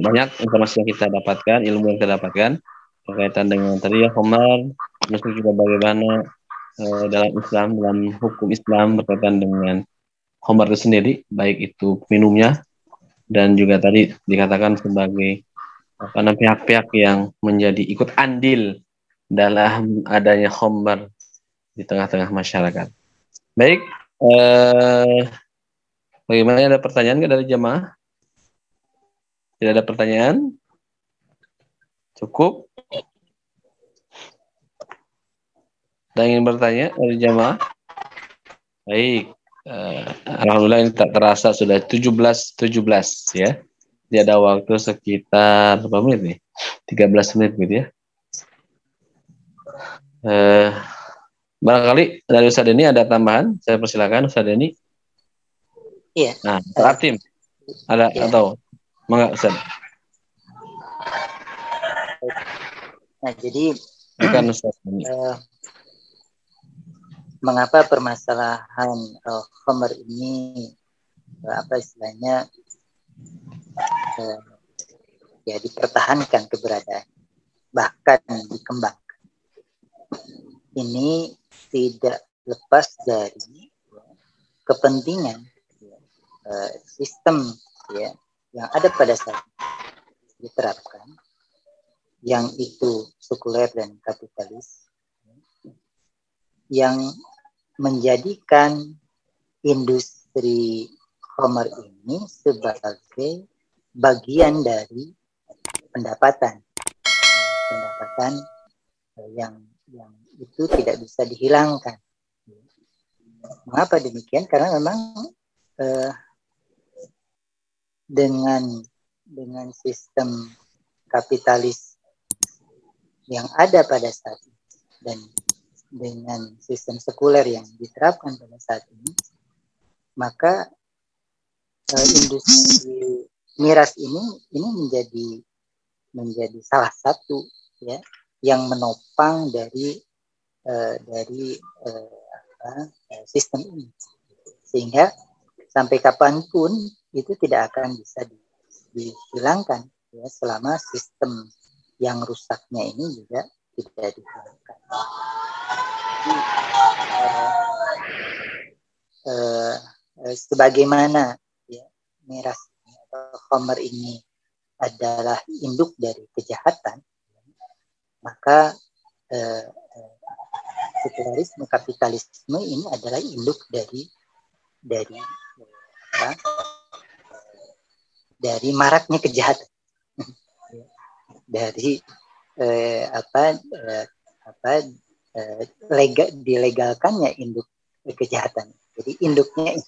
banyak informasi yang kita dapatkan, ilmu yang kita dapatkan berkaitan dengan tadi ya khamar, termasuk juga bagaimana dalam Islam, dalam hukum Islam berkaitan dengan khamar itu sendiri, baik itu minumnya dan juga tadi dikatakan sebagai pihak-pihak yang menjadi ikut andil dalam adanya khamar di tengah-tengah masyarakat. Baik, bagaimana, ada pertanyaan nggak dari jamaah? Tidak ada pertanyaan? Cukup? Ada yang ingin bertanya dari jamaah? Baik, alhamdulillah ini tak terasa sudah 17 ya. Dia ada waktu sekitar berapa menit nih? 13 menit gitu ya. Barangkali dari Ustaz Deni ada tambahan, saya persilakan Ustaz Deni. Iya. Nah, Ustaz Atim ada atau mangga Ustaz? Nah, jadi bukan Ustaz Deni. Mengapa permasalahan khamar ini istilahnya ya dipertahankan keberadaan, bahkan dikembangkan. Ini tidak lepas dari kepentingan sistem ya yang ada pada saat diterapkan, yang itu sekuler dan kapitalis, yang menjadikan industri khamar ini sebagai bagian dari pendapatan yang itu tidak bisa dihilangkan. Mengapa demikian? Karena memang dengan sistem kapitalis yang ada pada saat ini dan dengan sistem sekuler yang diterapkan pada saat ini, maka industri miras ini menjadi salah satu ya yang menopang dari sistem ini, sehingga sampai kapanpun itu tidak akan bisa dihilangkan ya, selama sistem yang rusaknya ini juga tidak dihilangkan. Sebagaimana ya, miras atau khamar ini adalah induk dari kejahatan, maka sekularisme kapitalisme ini adalah induk dari maraknya kejahatan, dari dilegalkannya induk kejahatan. Jadi induknya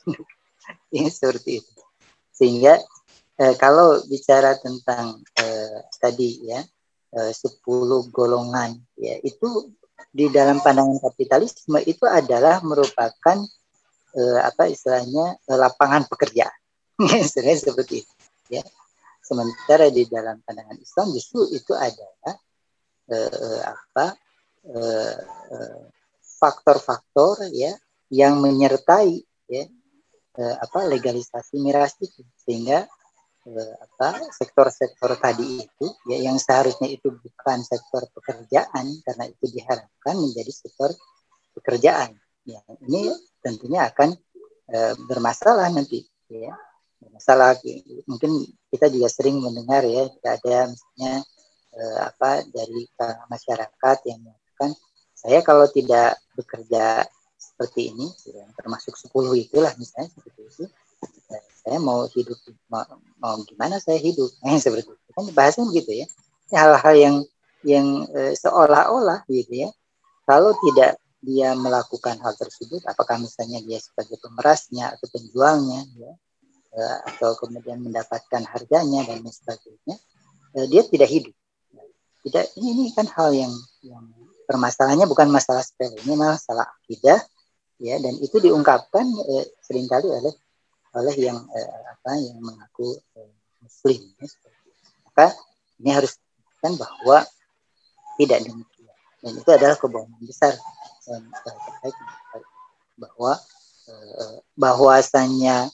ini seperti itu, sehingga kalau bicara tentang tadi ya 10 golongan ya, itu di dalam pandangan kapitalisme itu adalah merupakan apa istilahnya lapangan pekerjaan. Istilahnya seperti itu ya. Sementara di dalam pandangan Islam justru itu adalah faktor-faktor ya yang menyertai ya legalisasi miras itu, sehingga sektor-sektor tadi itu ya yang seharusnya itu bukan sektor pekerjaan karena itu diharapkan menjadi sektor pekerjaan. Ya, ini tentunya akan bermasalah nanti ya. Bermasalah, mungkin kita juga sering mendengar ya, ada misalnya dari masyarakat yang mengatakan, saya kalau tidak bekerja seperti ini, termasuk 10 itulah misalnya seperti itu, saya mau hidup, mau gimana saya hidup, seperti itu kan bahasanya begitu ya. Hal-hal yang seolah-olah gitu ya, kalau tidak dia melakukan hal tersebut, apakah misalnya dia sebagai pemerasnya atau penjualnya ya, atau kemudian mendapatkan harganya dan sebagainya, dia tidak hidup. Tidak, ini kan hal yang permasalahannya bukan masalah sepele, ini masalah akidah ya, dan itu diungkapkan seringkali oleh yang yang mengaku muslim ya. Maka ini harus dikatakan bahwa tidak demikian, dan itu adalah kebohongan besar bahwa bahwasanya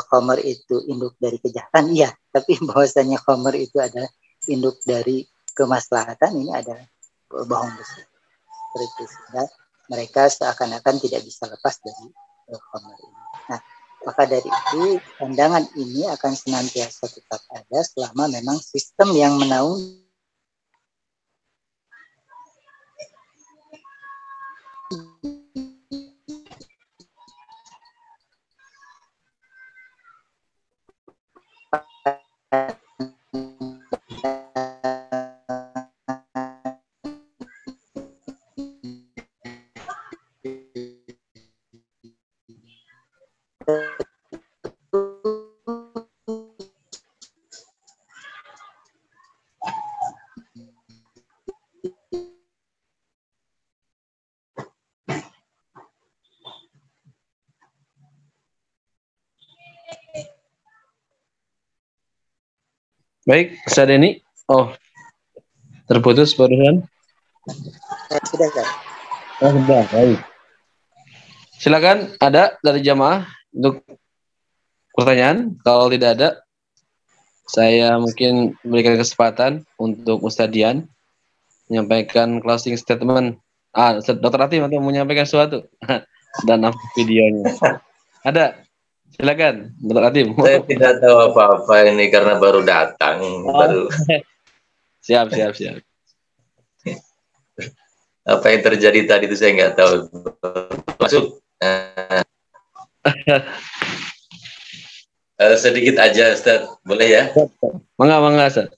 khamr itu induk dari kejahatan, iya, tapi bahwasanya khamr itu adalah induk dari kemaslahatan, ini adalah bohong besar. Seperti itu, sehingga mereka seakan-akan tidak bisa lepas dari khamr ini. Nah, maka dari itu pandangan ini akan senantiasa tetap ada selama memang sistem yang menaungi Baik, Ustaz Denny. Oh, terputus barusan. sudah kan? Oh, sudah. Baik. Silakan ada dari jamaah untuk pertanyaan. Kalau tidak ada, saya mungkin memberikan kesempatan untuk Ustaz Dian menyampaikan closing statement. Dr. Atim atau menyampaikan sesuatu dan videonya. Ada. Silakan, Dr. Atim. Saya tidak tahu apa-apa ini karena baru datang. Baru. Siap. Apa yang terjadi tadi itu saya nggak tahu. Masuk. Sedikit aja, Ustaz. Boleh ya? Mangga, Ustaz.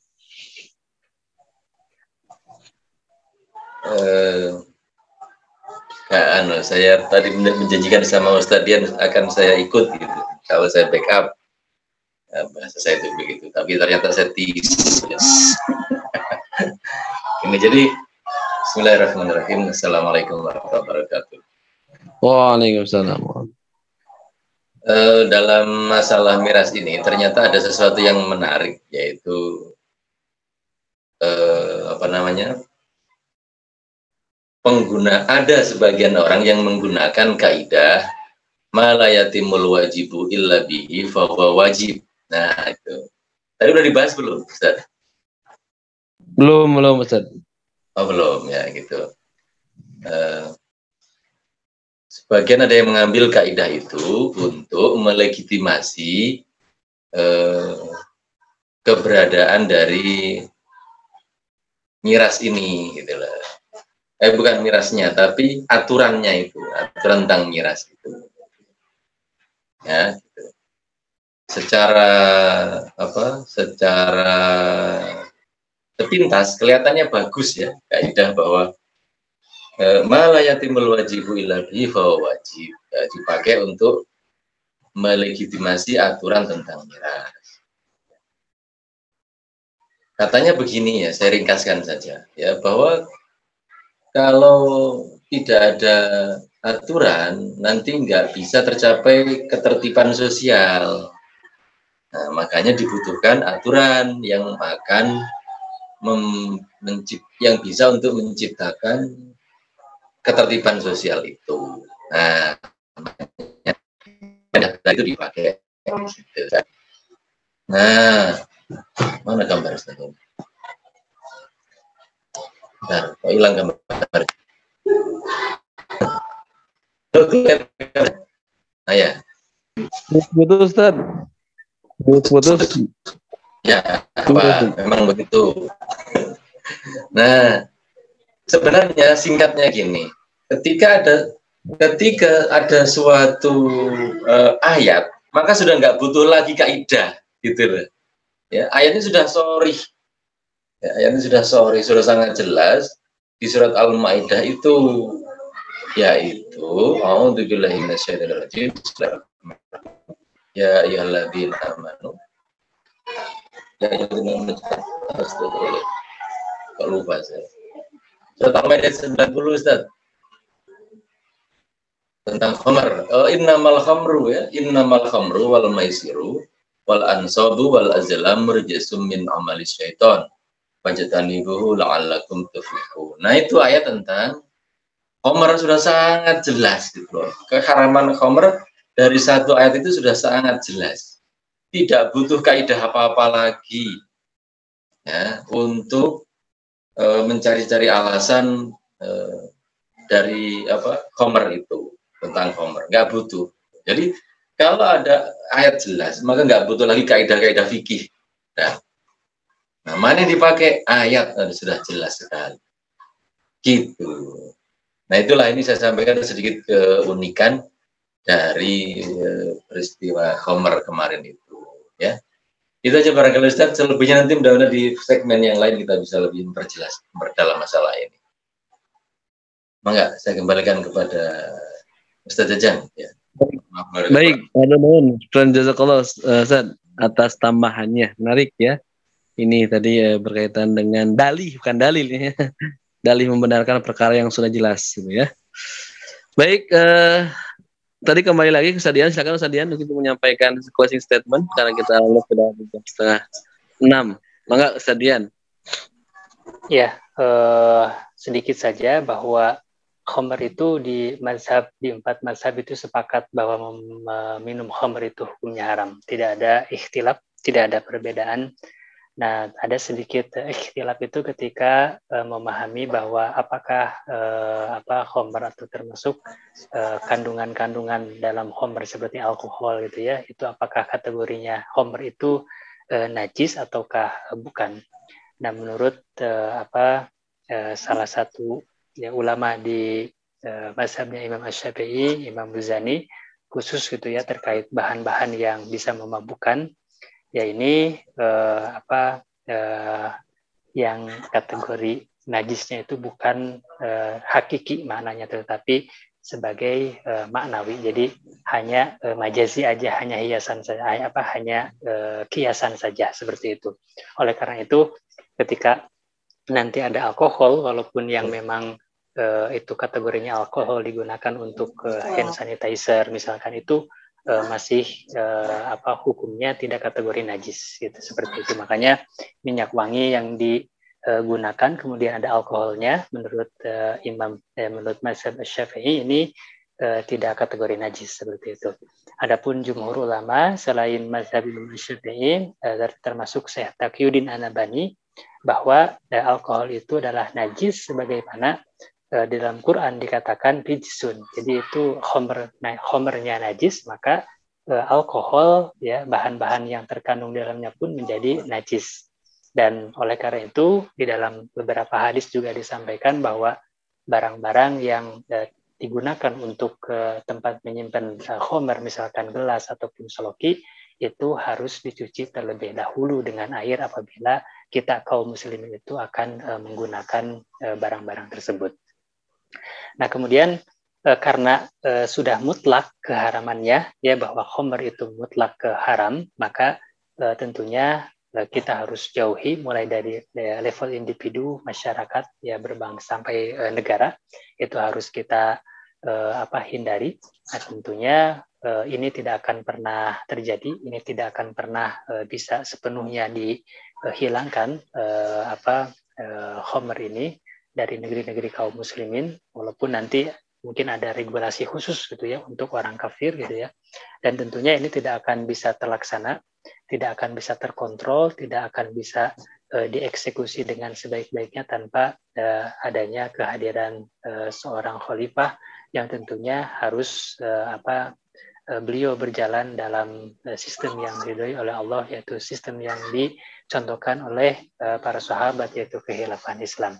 Saya tadi menjanjikan sama Ustaz Dian akan saya ikut gitu. Kalau saya backup, bahasa saya itu begitu. Tapi ternyata saya ini jadi Bismillahirrahmanirrahim. Assalamualaikum warahmatullahi wabarakatuh. Waalaikumsalam. Dalam masalah miras ini ternyata ada sesuatu yang menarik, yaitu ada sebagian orang yang menggunakan kaidah malayatimul wajibu illa bihi fahuwa wajib. Nah, itu tadi udah dibahas belum, Ustaz? Belum, Ustaz. Oh, belum ya, gitu. Sebagian ada yang mengambil kaidah itu untuk melegitimasi keberadaan dari miras ini, gitu lah. Bukan mirasnya, tapi aturannya itu, aturan tentang miras itu. Ya, gitu. Secara sepintas kelihatannya bagus ya, kaidah bahwa malayatimul wajibu illa bihi fahuwa wajib, dipakai untuk melegitimasi aturan tentang miras. Katanya begini ya, saya ringkaskan saja ya, bahwa kalau tidak ada aturan nanti nggak bisa tercapai ketertiban sosial. Nah, makanya dibutuhkan aturan yang akan yang bisa untuk menciptakan ketertiban sosial itu. Nah, itu dipakai. Nah, mana gambar ini? Bentar, kok hilang gambar? Nah ya. Putus Ustaz. Putus. Ya, apa? Memang begitu. Nah, sebenarnya singkatnya gini, ketika ada suatu ayat, maka sudah nggak butuh lagi kaidah, gitu loh. Ya, ayatnya sudah sorry. Ya, ayatnya sudah sorry, sudah sangat jelas di surat Al-Maidah itu, yaitu a'udzubillahi minasyaitonirrajim. Ya ayyuhalladzina amanu. Ya ayyuhalladzina amanu. Kok lupa saya. Surat Al-Maidah 90, Ustaz. Tentang khamr. Innamal khamru ya, innamal khamru wal maisiru wal ansabu wal azlam rijsum min amali syaiton. Fajtanibuhu la'allakum tuflihun. Nah, itu ayat tentang khamr sudah sangat jelas gitu loh. Keharaman khamr dari satu ayat itu sudah sangat jelas. Tidak butuh kaidah apa-apa lagi ya untuk mencari-cari alasan dari khamr itu, tentang khamr, nggak butuh. Jadi kalau ada ayat jelas, maka nggak butuh lagi kaidah-kaidah fikih. Nah, mana yang dipakai ayat sudah jelas sekali. Gitu. Nah, itulah ini saya sampaikan sedikit keunikan dari peristiwa khamr kemarin itu, ya. Itu aja barangkali Ustaz, selebihnya nanti mudah-mudahan di segmen yang lain kita bisa lebih memperdalam masalah ini. Mangga, saya kembalikan kepada Ustaz Jajang. Ya. Baik, mohon jazakallah Ustaz atas tambahannya, menarik ya. Ini tadi berkaitan dengan dalih, bukan dalil ya. Dalih membenarkan perkara yang sudah jelas gitu ya. Baik, tadi kembali lagi ke Ustaz Dian, silakan Ustaz Dian untuk menyampaikan closing statement karena kita sudah 5:30. Mangga Ustaz Dian. Ya, sedikit saja bahwa khamr itu di 4 mazhab itu sepakat bahwa minum khamr itu hukumnya haram. Tidak ada ikhtilaf, tidak ada perbedaan. Nah, ada sedikit ikhtilaf itu ketika memahami bahwa apakah khamr atau termasuk kandungan-kandungan dalam khamr seperti alkohol gitu ya, itu apakah kategorinya khamr itu najis ataukah bukan. Nah, menurut salah satu ulama di mazhabnya Imam Asy-Syafi'i, Imam Muzani, khusus gitu ya terkait bahan-bahan yang bisa memabukkan, ya ini yang kategori najisnya itu bukan hakiki maknanya, tetapi sebagai maknawi. Jadi hanya majazi aja, hanya hiasan saja, hanya kiasan saja seperti itu. Oleh karena itu, ketika nanti ada alkohol, walaupun yang memang itu kategorinya alkohol digunakan untuk hand sanitizer misalkan, itu masih hukumnya tidak kategori najis gitu, seperti itu. Makanya minyak wangi yang digunakan kemudian ada alkoholnya, menurut menurut mazhab Syafi'i ini tidak kategori najis seperti itu. Adapun jumhur ulama selain mazhab Imam Syafi'i, termasuk Syekh Taqiyuddin An-Nabhani, bahwa alkohol itu adalah najis sebagaimana di dalam Quran dikatakan rijsun. Jadi itu khomernya najis, maka alkohol ya, bahan-bahan yang terkandung dalamnya pun menjadi najis. Dan oleh karena itu di dalam beberapa hadis juga disampaikan bahwa barang-barang yang digunakan untuk tempat menyimpan khomer, misalkan gelas ataupun seloki, itu harus dicuci terlebih dahulu dengan air apabila kita kaum muslimin itu akan menggunakan barang-barang tersebut. Nah, kemudian karena sudah mutlak keharamannya ya, bahwa khamr itu mutlak haram, maka tentunya kita harus jauhi, mulai dari level individu, masyarakat, ya berbangsa sampai negara, itu harus kita hindari. Nah, tentunya ini tidak akan pernah terjadi, ini tidak akan pernah bisa sepenuhnya dihilangkan Homer ini dari negeri-negeri kaum muslimin, walaupun nanti mungkin ada regulasi khusus gitu ya untuk orang kafir gitu ya. Dan tentunya ini tidak akan bisa terlaksana, tidak akan bisa terkontrol, tidak akan bisa dieksekusi dengan sebaik-baiknya tanpa adanya kehadiran seorang khalifah yang tentunya harus beliau berjalan dalam sistem yang diridhoi oleh Allah, yaitu sistem yang dicontohkan oleh para sahabat, yaitu kekhilafan Islam.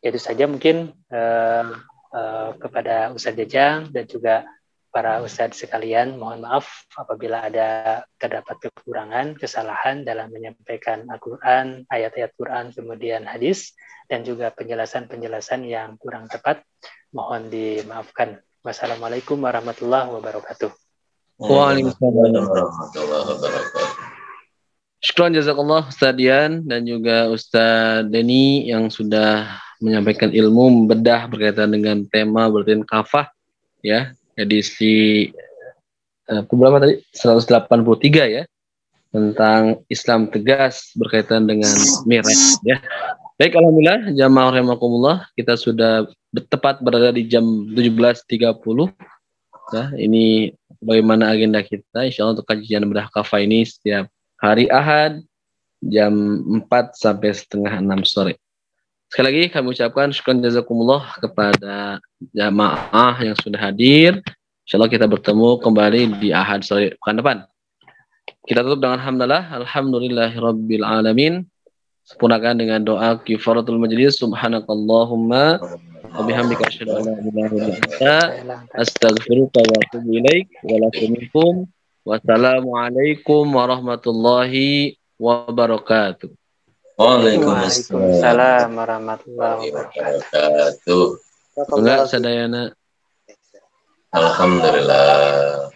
Itu saja mungkin kepada Ustadz Jajang dan juga para Ustadz sekalian, mohon maaf apabila terdapat kekurangan, kesalahan dalam menyampaikan Al-Quran, ayat-ayat Quran, kemudian hadis, dan juga penjelasan-penjelasan yang kurang tepat, mohon dimaafkan. Wassalamualaikum warahmatullahi wabarakatuh. Waalaikumsalam warahmatullahi wabarakatuh. Syukran jazakallah Ustadz Dian dan juga Ustadz Denny yang sudah menyampaikan ilmu membedah berkaitan dengan tema berarti kafah ya, edisi berapa tadi 183 ya, tentang Islam tegas berkaitan dengan Mi'raj ya. Baik, alhamdulillah jamaah rahimakumullah, kita sudah tepat berada di jam 17.30 ya. Ini bagaimana agenda kita insyaallah untuk kajian bedah kafah ini setiap hari Ahad jam 4 sampai setengah 6 sore. Sekali lagi kami ucapkan syukran jazakumullah kepada jamaah yang sudah hadir. Insyaallah kita bertemu kembali di Ahad sore pekan depan. Kita tutup dengan hamdalah, alhamdulillahirabbil alamin. Sempurnakan dengan doa kifaratul majlis, subhanakallahumma wa bihamdika asyhadu an la ilaha illa anta astaghfiruka wa atubu ilaik wa lakum minkum. Wassalamualaikum warahmatullahi wabarakatuh. Waalaikumsalam warahmatullahi wabarakatuh. Enggak sadayana. Alhamdulillah.